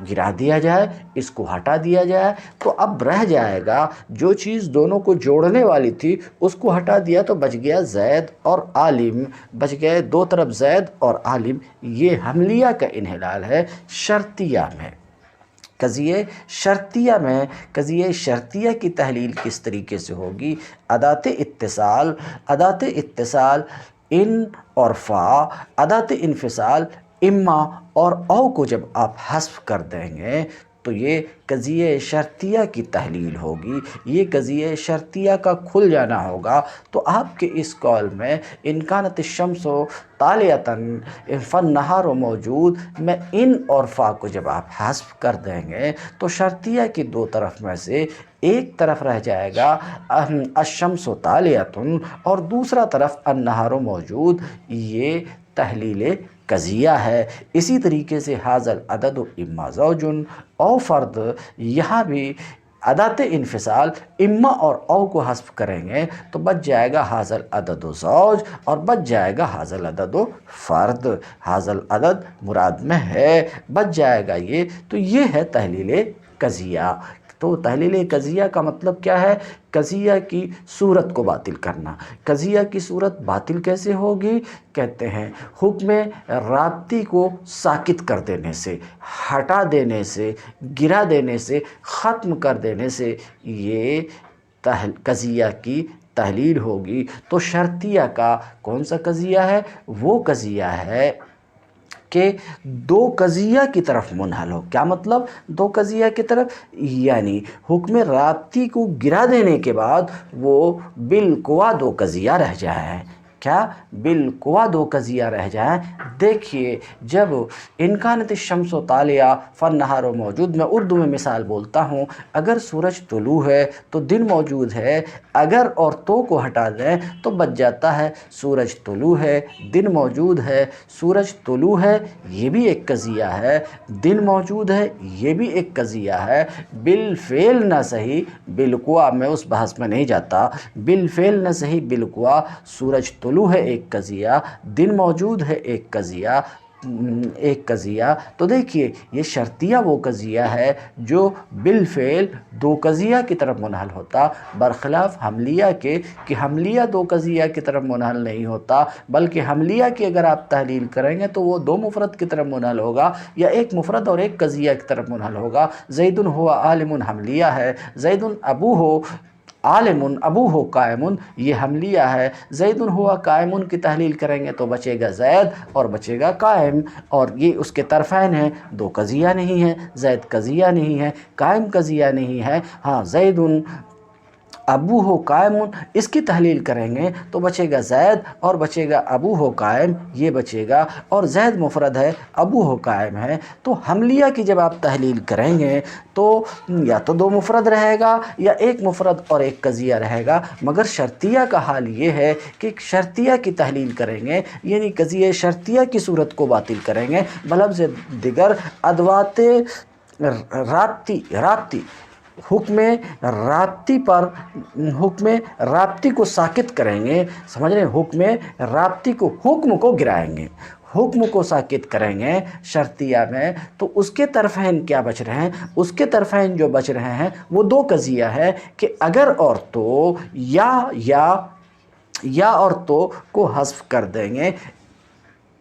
گرا دیا جائے، اس کو ہٹا دیا جائے، تو اب رہ جائے گا جو چیز دونوں کو جوڑنے والی تھی اس کو ہٹا دیا تو بچ گیا زید اور عالم، بچ گئے دو طرف زید اور عالم۔ یہ حملیہ کا انحلال ہے شرطیہ میں۔ قضیہ شرطیہ کی تحلیل کس طریقے سے ہوگی؟ ادات اتصال ان اور فا، ادات انفصال اما اور او کو جب آپ حذف کر دیں گے تو یہ قضیہ شرطیہ کی تحلیل ہوگی، یہ قضیہ شرطیہ کا کھل جانا ہوگا۔ تو آپ کے اس قول میں ان کانت الشمس طالعۃ فالنہار موجود میں ان اور فا کو جب آپ حذف کر دیں گے تو شرطیہ کی دو طرف میں سے ایک طرف رہ جائے گا الشمس طالعۃ اور دوسرا طرف النہار موجود، یہ تحلیل قضیہ ہے۔ اسی طریقے سے حاذا العدد اما زوج او فرد، یہاں بھی ادات انفصال اما اور او کو حذف کریں گے تو بچ جائے گا حاذا العدد زوج اور بچ جائے گا حاذا العدد فرد۔ حاذا العدد مراد میں ہے، بچ جائے گا یہ، تو یہ ہے تحلیل قضیہ۔ تو تحلیل قضیہ کا مطلب کیا ہے؟ قضیہ کی صورت کو باطل کرنا۔ قضیہ کی صورت باطل کیسے ہوگی؟ کہتے ہیں حکم رابطی کو ساکت کر دینے سے، ہٹا دینے سے، گرا دینے سے، ختم کر دینے سے یہ قضیہ کی تحلیل ہوگی۔ تو شرطیہ کا کون سا قضیہ ہے؟ وہ قضیہ ہے کہ دو قضیہ کی طرف منحل ہو۔ کیا مطلب دو قضیہ کی طرف؟ یعنی حکم رابطی کو گرا دینے کے بعد وہ بالقوا دو قضیہ رہ جائے۔ کیا بالقوا دو قضیہ رہ جائیں۔ دیکھیے جب انکانت الشمس طالعہ فالنہار موجود، میں اردو میں مثال بولتا ہوں، اگر سورج طلوع ہے تو دن موجود ہے، اگر اور تو کو ہٹا دیں تو بچ جاتا ہے سورج طلوع ہے دن موجود ہے۔ سورج طلوع ہے یہ بھی ایک قضیہ ہے، دن موجود ہے یہ بھی ایک قضیہ ہے، بالفعل نہ صحیح بالقوا، میں اس بحث میں نہیں جاتا، بالفعل نہ صحیح بالقوا سورج طلوع ہے ایک قضیہ، دن موجود ہے ایک قضیہ، تو دیکھیے یہ شرطیہ وہ قضیہ ہے جو بالفعل دو قضیہ کی طرف منحل ہوتا، برخلاف حملیہ کے کہ حملیہ دو قضیہ کی طرف منحل نہیں ہوتا، بلکہ حملیہ کی اگر آپ تحلیل کریں گے تو وہ دو مفرد کی طرف منحل ہوگا یا ایک مفرد اور ایک قضیہ کی طرف منحل ہوگا۔ زید ہو عالم حملیہ ہے، زید ابو ہو عالم ابو ہو قائم یہ حملیہ ہے۔ زید ہوا قائم کی تحلیل کریں گے تو بچے گا زید اور بچے گا قائم، اور یہ اس کے طرفین ہیں، دو قضیہ نہیں ہے، زید قضیہ نہیں ہے، قائم قضیہ نہیں ہے۔ ہاں زید ابو ہو قائم اس کی تحلیل کریں گے تو بچے گا زید اور بچے گا ابو ہو قائم، یہ بچے گا، اور زید مفرد ہے ابو ہو قائم ہے۔ تو حملیہ کی جب آپ تحلیل کریں گے تو یا تو دو مفرد رہے گا یا ایک مفرد اور ایک قضیہ رہے گا، مگر شرطیہ کا حال یہ ہے کہ شرطیہ کی تحلیل کریں گے یعنی قضیہ شرطیہ کی صورت کو باطل کریں گے، بلفظ دیگر ادوات رابطی حکم رابطی پر حکم رابطی کو ساکت کریں گے، سمجھ رہے ہیں، حکم رابطی کو حکم کو گرائیں گے، حکم کو ساکت کریں گے شرطیہ میں، تو اس کے طرفین کیا بچ رہے ہیں؟ اس کے طرفین جو بچ رہے ہیں وہ دو قضیہ ہے کہ اگر اور تو یا اور تو کو حذف کر دیں گے،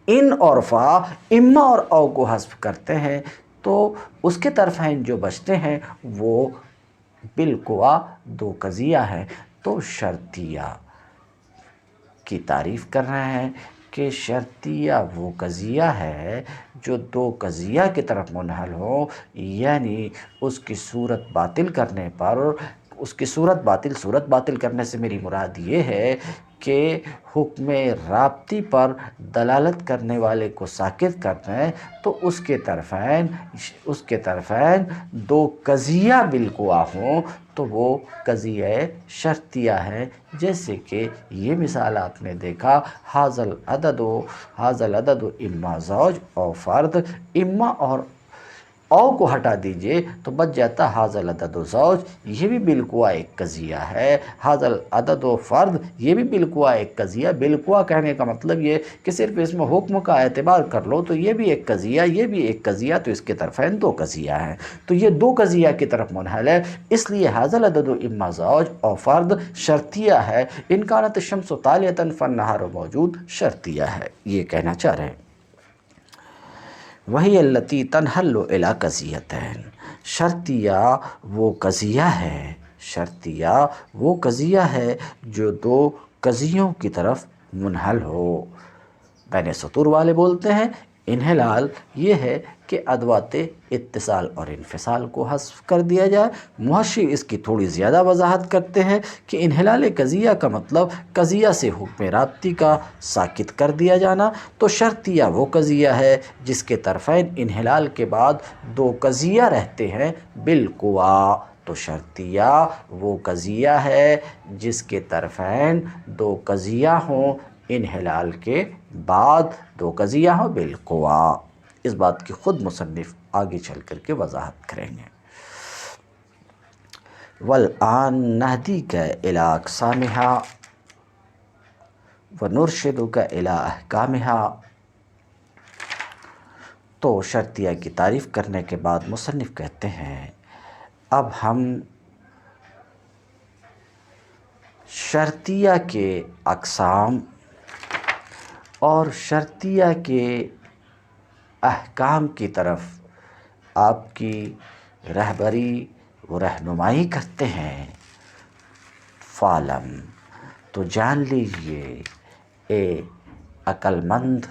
ان اور فا اما اور او کو حذف کرتے ہیں تو اس کے طرفین جو بچتے ہیں وہ بالقوا دو قضیہ ہے۔ تو شرطیہ کی تعریف کر رہے ہیں کہ شرطیہ وہ قضیہ ہے جو دو قضیہ کی طرف منحل ہو، یعنی اس کی صورت باطل کرنے پر، اس کی صورت باطل کرنے سے میری مراد یہ ہے کہ حکم رابطی پر دلالت کرنے والے کو ساکت کرتے ہیں تو اس کے طرفین دو قضیہ بالقوا ہوں تو وہ قضیہ شرطیہ ہے۔ جیسے کہ یہ مثال آپ نے دیکھا، حاضل عدد اما زوج او فرد، اما اور او کو ہٹا دیجئے تو بچ جاتا حاضل عدد و زوج، یہ بھی بالقوا ایک قضیہ ہے، حاضل عدد و فرد یہ بھی بالقوا ایک قضیہ۔ بالقوا کہنے کا مطلب یہ کہ صرف اس میں حکم کا اعتبار کر لو تو یہ بھی ایک قضیہ، یہ بھی ایک قضیہ، تو اس کے طرفین دو قضیہ ہیں، تو یہ دو قضیہ کی طرف منحل ہے، اس لیے حاضل عدد و اما زوج او فرد شرطیہ ہے، ان کانت الشمس طالعۃ فالنہار موجود شرطیہ ہے، یہ کہنا چاہ رہے ہیں۔ وہی التی تنحل الی قضیتین، شرطیہ وہ قضیہ ہے جو دو قضیوں کی طرف منحل ہو۔ بین سطور والے بولتے ہیں انحلال یہ ہے کہ ادوات اتصال اور انفصال کو حذف کر دیا جائے، محشی اس کی تھوڑی زیادہ وضاحت کرتے ہیں کہ انحلال قضیہ کا مطلب قضیہ سے حکم رابطی کا ساکت کر دیا جانا، تو شرطیہ وہ قضیہ ہے جس کے طرفین انحلال کے بعد دو قضیہ رہتے ہیں بالقوا، تو شرطیہ وہ قضیہ ہے جس کے طرفین دو قضیہ ہوں، انحلال کے بعد دو قضیہ ہوں بالقوا۔ اس بات کی خود مصنف آگے چل کر کے وضاحت کریں گے۔ والآن نہدیک الی اقسامہا ونرشدک الی احکامہا، تو شرطیہ کی تعریف کرنے کے بعد مصنف کہتے ہیں اب ہم شرطیہ کے اقسام اور شرطیہ کے احکام کی طرف آپ کی رہبری و رہنمائی کرتے ہیں۔ فعلم، تو جان لیجئے، اے عقل مند،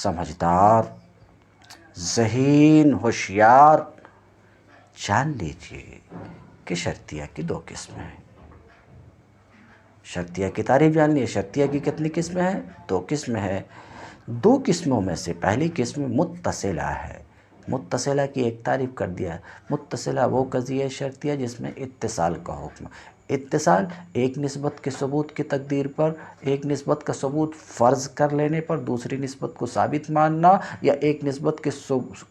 سمجھدار، ذہین، ہوشیار، جان لیجئے کہ شرطیہ کی دو قسمیں ہیں۔ شرطیہ کی تعریف جان لیے۔ شرطیہ کی کتنی قسمیں ہیں؟ 2 قسمیں ہیں۔ 2 قسموں میں سے پہلی قسم متصلہ ہے۔ متصلہ کی ایک تعریف کر دیا ہے۔ متصلہ وہ قضیہ شرطیہ جس میں اتصال کا حکم۔ اتصال ایک نسبت کے ثبوت کی تقدیر پر، ایک نسبت کا ثبوت فرض کر لینے پر دوسری نسبت کو ثابت ماننا، یا ایک نسبت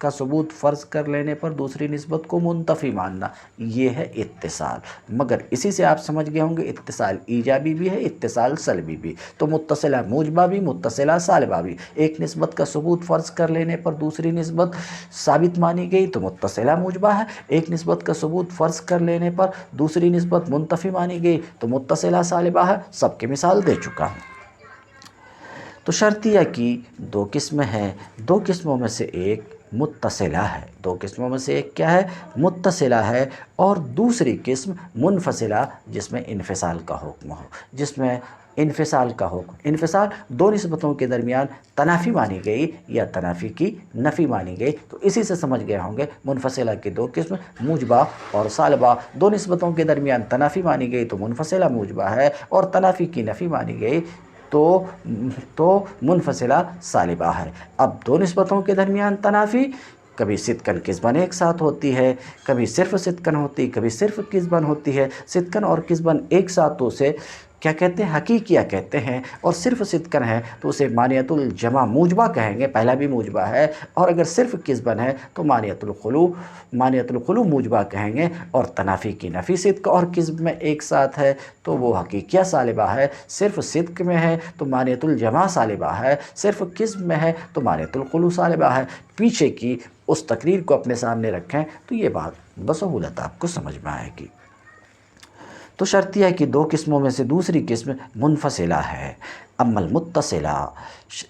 کا ثبوت فرض کر لینے پر دوسری نسبت کو منتفی ماننا، یہ ہے اتصال۔ مگر اسی سے آپ سمجھ گئے ہوں گے اتصال ایجابی بھی ہے، اتصال سلبی بھی۔ تو متصلہ موجبہ بھی، متصلہ سالبہ بھی۔ ایک نسبت کا ثبوت فرض کر لینے پر دوسری نسبت ثابت مانی گئی تو متصلہ موجبہ ہے، ایک نسبت کا ثبوت فرض کر لینے پر دوسری نسبت منتفی مانی گئی تو متصلہ سالبہ ہے۔ سب کی مثال دے چکا ہوں۔ تو شرطیہ کی 2 قسمیں ہیں۔ 2 قسموں میں سے ایک متصلہ ہے۔ 2 قسموں میں سے ایک کیا ہے؟ متصلہ ہے، اور دوسری قسم منفصلہ جس میں انفصال کا حکم ہو، جس میں انفصال کا حکم۔ انفصال 2 نسبتوں کے درمیان تنافی مانی گئی یا تنافی کی نفی مانی گئی، تو اسی سے سمجھ گئے ہوں گے منفصلہ کی 2 قسم موجبہ اور سالبہ۔ 2 نسبتوں کے درمیان تنافی مانی گئی تو منفصلہ موجبہ ہے، اور تنافی کی نفی مانی گئی تو منفصلہ سالبہ ہے۔ اب 2 نسبتوں کے درمیان تنافی کبھی صدقاً قسباً ایک ساتھ ہوتی ہے، کبھی صرف صدقاً ہوتی، کبھی صرف قسباً ہوتی ہے۔ صدقاً اور قسباً ایک ساتھ تو اسے کیا کہتے ہیں؟ حقیقیہ کہتے ہیں، اور صرف صدقاً ہے تو اسے مانعۃ الجمع موجبہ کہیں گے، پہلا بھی موجبہ ہے، اور اگر صرف قسباً ہے تو مانعۃ الخلو موجبہ کہیں گے، اور تنافی کی نفی صدق اور قسب میں ایک ساتھ ہے تو وہ حقیقیہ سالبہ ہے، صرف صدق میں ہے تو مانعۃ الجمع سالبہ ہے، صرف قسب میں ہے تو مانعۃ الخلو سالبہ ہے۔ پیچھے کی اس تقریر کو اپنے سامنے رکھیں تو یہ بات بسہولت آپ کو سمجھ میں آئے گی۔ تو شرطیہ کی 2 قسموں میں سے دوسری قسم منفصلہ ہے۔ اما المتصلہ،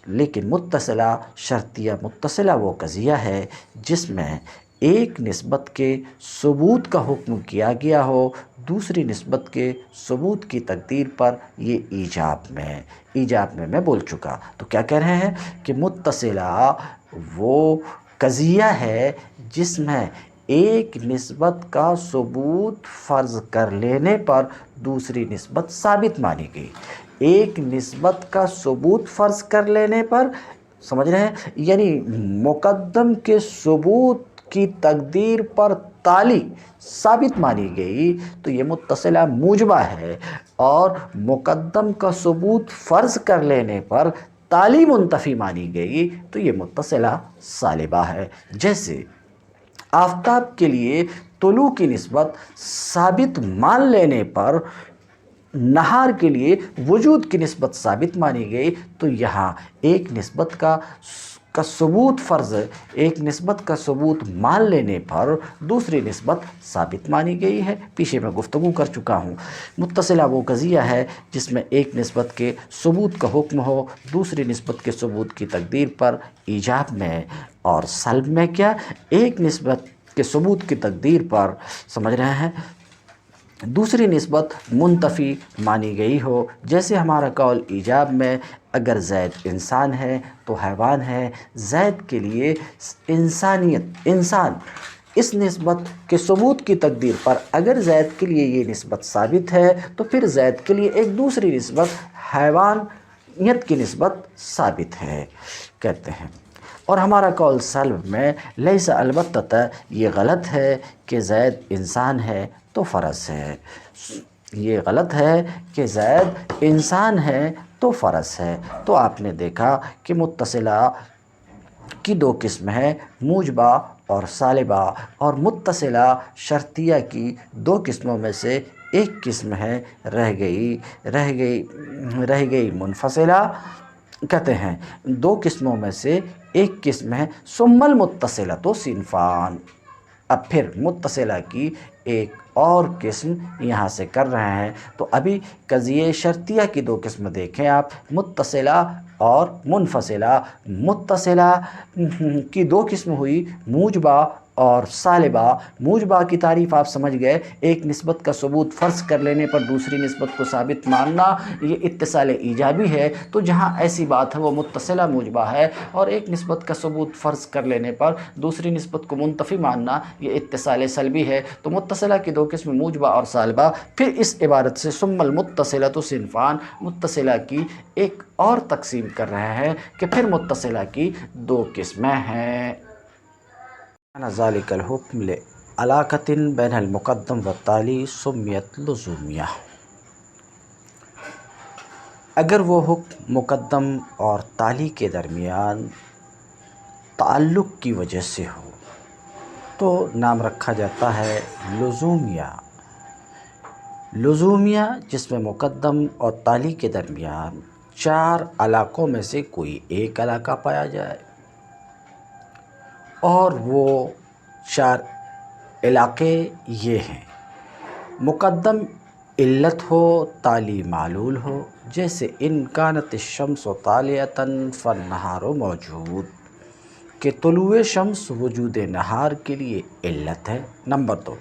لیکن متصلہ شرطیہ متصلہ وہ قضیہ ہے جس میں ایک نسبت کے ثبوت کا حکم کیا گیا ہو دوسری نسبت کے ثبوت کی تقدیر پر، یہ ایجاب میں بول چکا۔ تو کیا کہہ رہے ہیں کہ متصلہ وہ قضیہ ہے جس میں ایک نسبت کا ثبوت فرض کر لینے پر دوسری نسبت ثابت مانی گئی۔ ایک نسبت کا ثبوت فرض کر لینے پر، سمجھ رہے ہیں، یعنی مقدم کے ثبوت کی تقدیر پر تالی ثابت مانی گئی تو یہ متصلہ موجبہ ہے، اور مقدم کا ثبوت فرض کر لینے پر تالی منتفی مانی گئی تو یہ متصلہ سالبہ ہے۔ جیسے آفتاب کے لیے طلوع کی نسبت ثابت مان لینے پر نہار کے لیے وجود کی نسبت ثابت مانی گئی تو یہاں ایک نسبت کا ثبوت مان لینے پر دوسری نسبت ثابت مانی گئی ہے۔ پیچھے میں گفتگو کر چکا ہوں۔ متصلہ وہ قضیہ ہے جس میں ایک نسبت کے ثبوت کا حکم ہو دوسری نسبت کے ثبوت کی تقدیر پر ایجاب میں، اور سلب میں کیا؟ ایک نسبت کے ثبوت کی تقدیر پر، سمجھ رہے ہیں، دوسری نسبت منتفی مانی گئی ہو۔ جیسے ہمارا قول ایجاب میں اگر زید انسان ہے تو حیوان ہے، زید کے لیے انسان اس نسبت کے ثبوت کی تقدیر پر اگر زید کے لیے یہ نسبت ثابت ہے تو پھر زید کے لیے ایک دوسری نسبت حیوانیت کی نسبت ثابت ہے کہتے ہیں۔ اور ہمارا قول سلب میں لیس البتہ یہ غلط ہے کہ زید انسان ہے تو فرض ہے، یہ غلط ہے کہ زید انسان ہے تو فرض ہے۔ تو آپ نے دیکھا کہ متصلہ کی 2 قسم ہیں، موجبہ اور سالبہ، اور متصلہ شرطیہ کی 2 قسموں میں سے ایک قسم ہے، رہ گئی منفصلہ کہتے ہیں۔ 2 قسموں میں سے ایک قسم ہے ثم المتصلۃ صنفان۔ اب پھر متصلہ کی ایک اور قسم یہاں سے کر رہے ہیں۔ تو ابھی قضیہ شرطیہ کی 2 قسم دیکھیں آپ، متصلہ اور منفصلہ۔ متصلہ کی 2 قسم ہوئی، موجبہ اور سالبہ موجبہ کی تعریف آپ سمجھ گئے. ایک نسبت کا ثبوت فرض کر لینے پر دوسری نسبت کو ثابت ماننا یہ اتصال ایجابی ہے. تو جہاں ایسی بات ہے وہ متصلہ موجبہ ہے، اور ایک نسبت کا ثبوت فرض کر لینے پر دوسری نسبت کو منتفی ماننا یہ اتصال سلبی ہے. تو متصلہ کی دو قسم موجبہ اور سالبہ. پھر اس عبارت سے ثم المتصلۃ صنفان، متصلہ کی ایک اور تقسیم کر رہے ہیں کہ پھر متصلہ کی دو قسمیں ہیں. ذالک الحکم لعلاقۃ بین المقدم والتالی سمیت لزومیہ. اگر وہ حکم مقدم اور تالی کے درمیان تعلق کی وجہ سے ہو تو نام رکھا جاتا ہے لزومیہ. لزومیہ جس میں مقدم اور تالی کے درمیان 4 علاقوں میں سے کوئی ایک علاقہ پایا جائے اور وہ 4 علاقے یہ ہیں: مقدم علت ہو، تالی معلول ہو. جیسے ان کانت الشمس طالعۃ فالنہار موجود، کہ طلوع شمس وجود نہار کے لیے علت ہے. نمبر 2،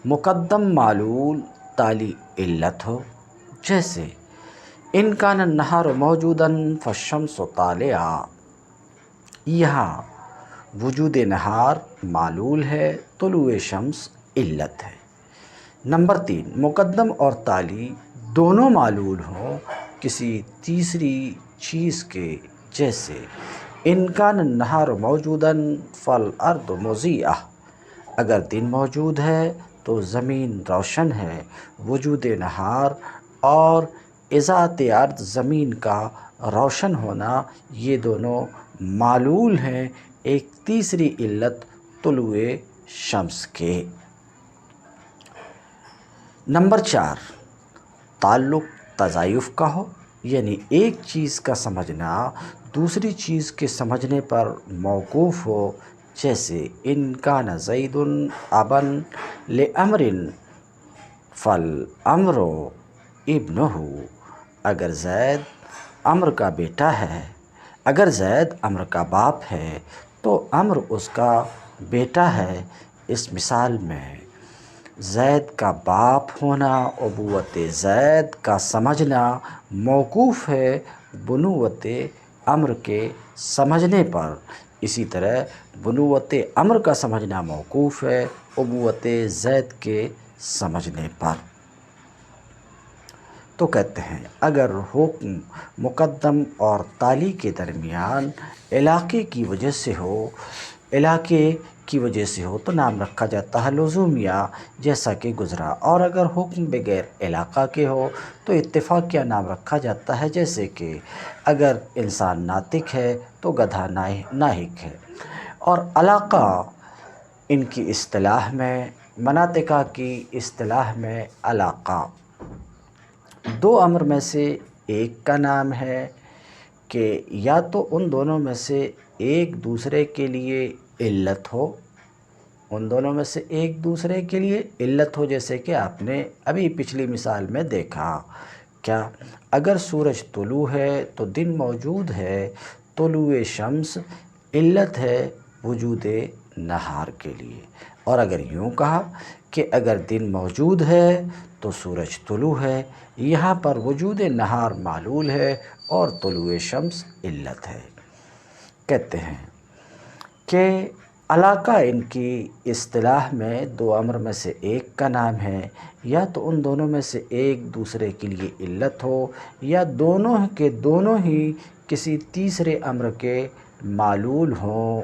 مقدم معلول تالی علت ہو. جیسے ان کان النہار موجودا فالشمس طالعہ، یہاں وجود نہار معلول ہے، طلوع شمس علت ہے. نمبر 3، مقدم اور تالی دونوں معلول ہوں کسی تیسری چیز کے. جیسے ان کان النہار موجودا فالارض مضیئہ، اگر دن موجود ہے تو زمین روشن ہے. وجود نہار اور ذات ارض زمین کا روشن ہونا یہ دونوں معلول ہیں ایک تیسری علت طلوع شمس کے. نمبر 4، تعلق تضایف کا ہو، یعنی ایک چیز کا سمجھنا دوسری چیز کے سمجھنے پر موقوف ہو. جیسے ان کان زید ابا لامر فالامر ابنہ، اگر زید عمرو کا بیٹا ہے، اگر زید عمرو کا باپ ہے تو عمرو اس کا بیٹا ہے. اس مثال میں زید کا باپ ہونا ابوت زید کا سمجھنا موقوف ہے بنوت عمرو کے سمجھنے پر. اسی طرح بنوت عمرو کا سمجھنا موقوف ہے ابوت زید کے سمجھنے پر. تو کہتے ہیں اگر حکم مقدم اور تالی کے درمیان علاقے کی وجہ سے ہو تو نام رکھا جاتا ہے لزومیہ، جیسا کہ گزرا. اور اگر حکم بغیر علاقہ کے ہو تو اتفاقیہ نام رکھا جاتا ہے. جیسے کہ اگر انسان ناطق ہے تو گدھا ناہق ہے. اور علاقہ ان کی اصطلاح میں، مناطقہ کی اصطلاح میں، علاقہ 2 امر میں سے ایک کا نام ہے کہ یا تو ان دونوں میں سے ایک دوسرے کے لیے علت ہو، جیسے کہ آپ نے ابھی پچھلی مثال میں دیکھا. کیا؟ اگر سورج طلوع ہے تو دن موجود ہے، طلوع شمس علت ہے وجود نہار کے لیے. اور اگر یوں کہا کہ اگر دن موجود ہے تو سورج طلوع ہے، یہاں پر وجود نہار معلول ہے اور طلوع شمس علت ہے. کہتے ہیں کہ علاقہ ان کی اصطلاح میں 2 امر میں سے ایک کا نام ہے، یا تو ان دونوں میں سے ایک دوسرے کے لیے علت ہو، یا دونوں کے دونوں ہی کسی تیسرے امر کے معلول ہوں.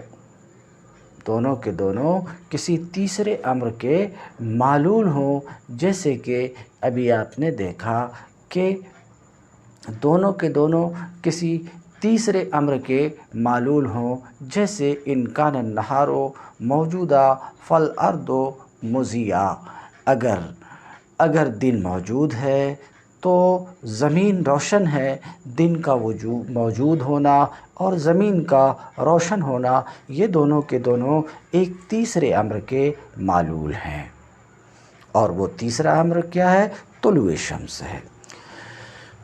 دونوں کے دونوں کسی تیسرے امر کے معلول ہوں. جیسے کہ ابھی آپ نے دیکھا کہ دونوں کے دونوں کسی تیسرے امر کے معلول ہوں. جیسے ان کان النہار موجودہ فالارض مضیئہ، اگر دن موجود ہے تو زمین روشن ہے. دن کا موجود ہونا اور زمین کا روشن ہونا یہ دونوں کے دونوں ایک تیسرے امر کے معلول ہیں. اور وہ تیسرا امر کیا ہے؟ طلوع شمس ہے.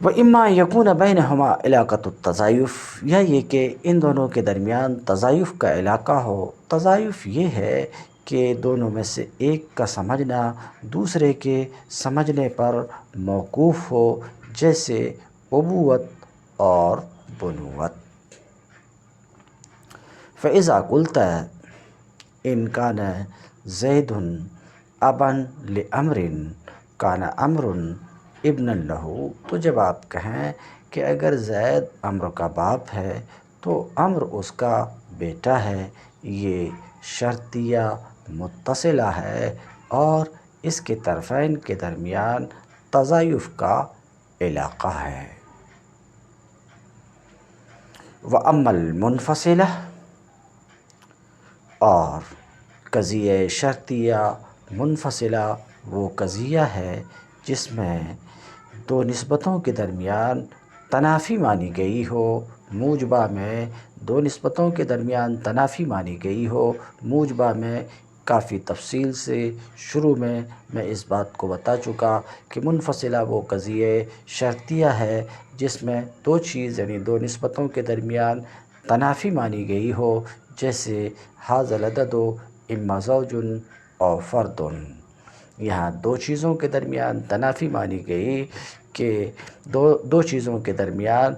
وَإِمَّا يَكُونَ بَيْنَهُمَا عِلَاقَةُ التَّضَایُّف، یا یہ کہ ان دونوں کے درمیان تضایف کا علاقہ ہو. تضایف یہ ہے کہ دونوں میں سے ایک کا سمجھنا دوسرے کے سمجھنے پر موقوف ہو، جیسے ابوت اور بنوت۔ فَإِذَا قُلْتَ إِنْ كَانَ زَيْدٌ أَبًا لِأَمْرٍ كَانَ أَمْرٌ ابْنًا لَهُ، تو جب آپ کہیں کہ اگر زید عمرو کا باپ ہے تو عمرو اس کا بیٹا ہے، یہ شرطیہ متصلہ ہے اور اس کے طرفین کے درمیان تضایف کا علاقہ ہے۔ وَأَمَّا الْمُنْفَصِلَةُ، اور قضیہ شرطیہ منفصلہ وہ قضیہ ہے جس میں دو نسبتوں کے درمیان تنافی مانی گئی ہو، موجبہ میں دو نسبتوں کے درمیان تنافی مانی گئی ہو۔ موجبہ میں کافی تفصیل سے شروع میں اس بات کو بتا چکا کہ منفصلہ وہ قضیہ شرطیہ ہے جس میں دو چیز یعنی دو نسبتوں کے درمیان تنافی مانی گئی ہو، جیسے ھذا العدد اما زوج او فرد۔ یہاں دو چیزوں کے درمیان تنافی مانی گئی کہ دو چیزوں کے درمیان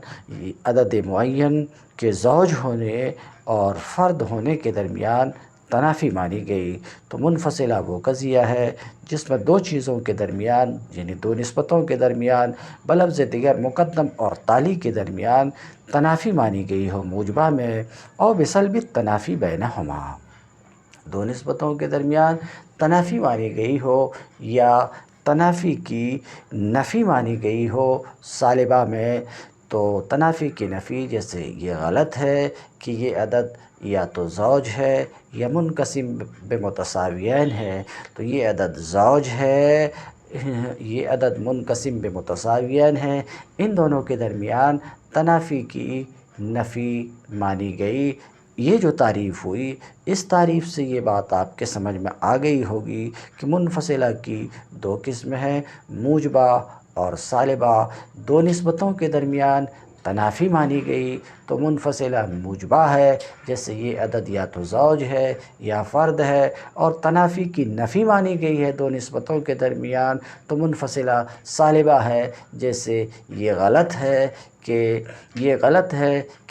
عدد معین کے زوج ہونے اور فرد ہونے کے درمیان تنافی مانی گئی، تو منفصلہ وہ قضیہ ہے جس میں دو چیزوں کے درمیان یعنی دو نسبتوں کے درمیان بلفظ دیگر مقدم اور تالی کے درمیان تنافی مانی گئی ہو موجبہ میں، اور بسلب التنافی بینہما، دو نسبتوں کے درمیان تنافی مانی گئی ہو یا تنافی کی نفی مانی گئی ہو سالبہ میں۔ تو تنافی کی نفی جیسے یہ غلط ہے کہ یہ عدد یا تو زوج ہے یا منقسم بمتساویین ہے، تو یہ عدد زوج ہے، یہ عدد منقسم بمتساویین ہے، ان دونوں کے درمیان تنافی کی نفی مانی گئی۔ یہ جو تعریف ہوئی، اس تعریف سے یہ بات آپ کے سمجھ میں آ گئی ہوگی کہ منفصلہ کی دو قسم ہیں، موجبہ اور سالبہ۔ دو نسبتوں کے درمیان تنافی مانی گئی تو منفصلہ موجبہ ہے، جیسے یہ عدد یا تو زوج ہے یا فرد ہے، اور تنافی کی نفی مانی گئی ہے دو نسبتوں کے درمیان تو منفصلہ سالبہ ہے، جیسے یہ غلط ہے کہ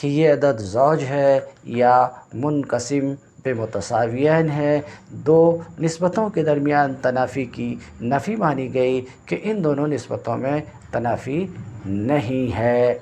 یہ عدد زوج ہے یا منقسم بمتساویین ہے۔ دو نسبتوں کے درمیان تنافی کی نفی مانی گئی کہ ان دونوں نسبتوں میں تنافی نہیں ہے۔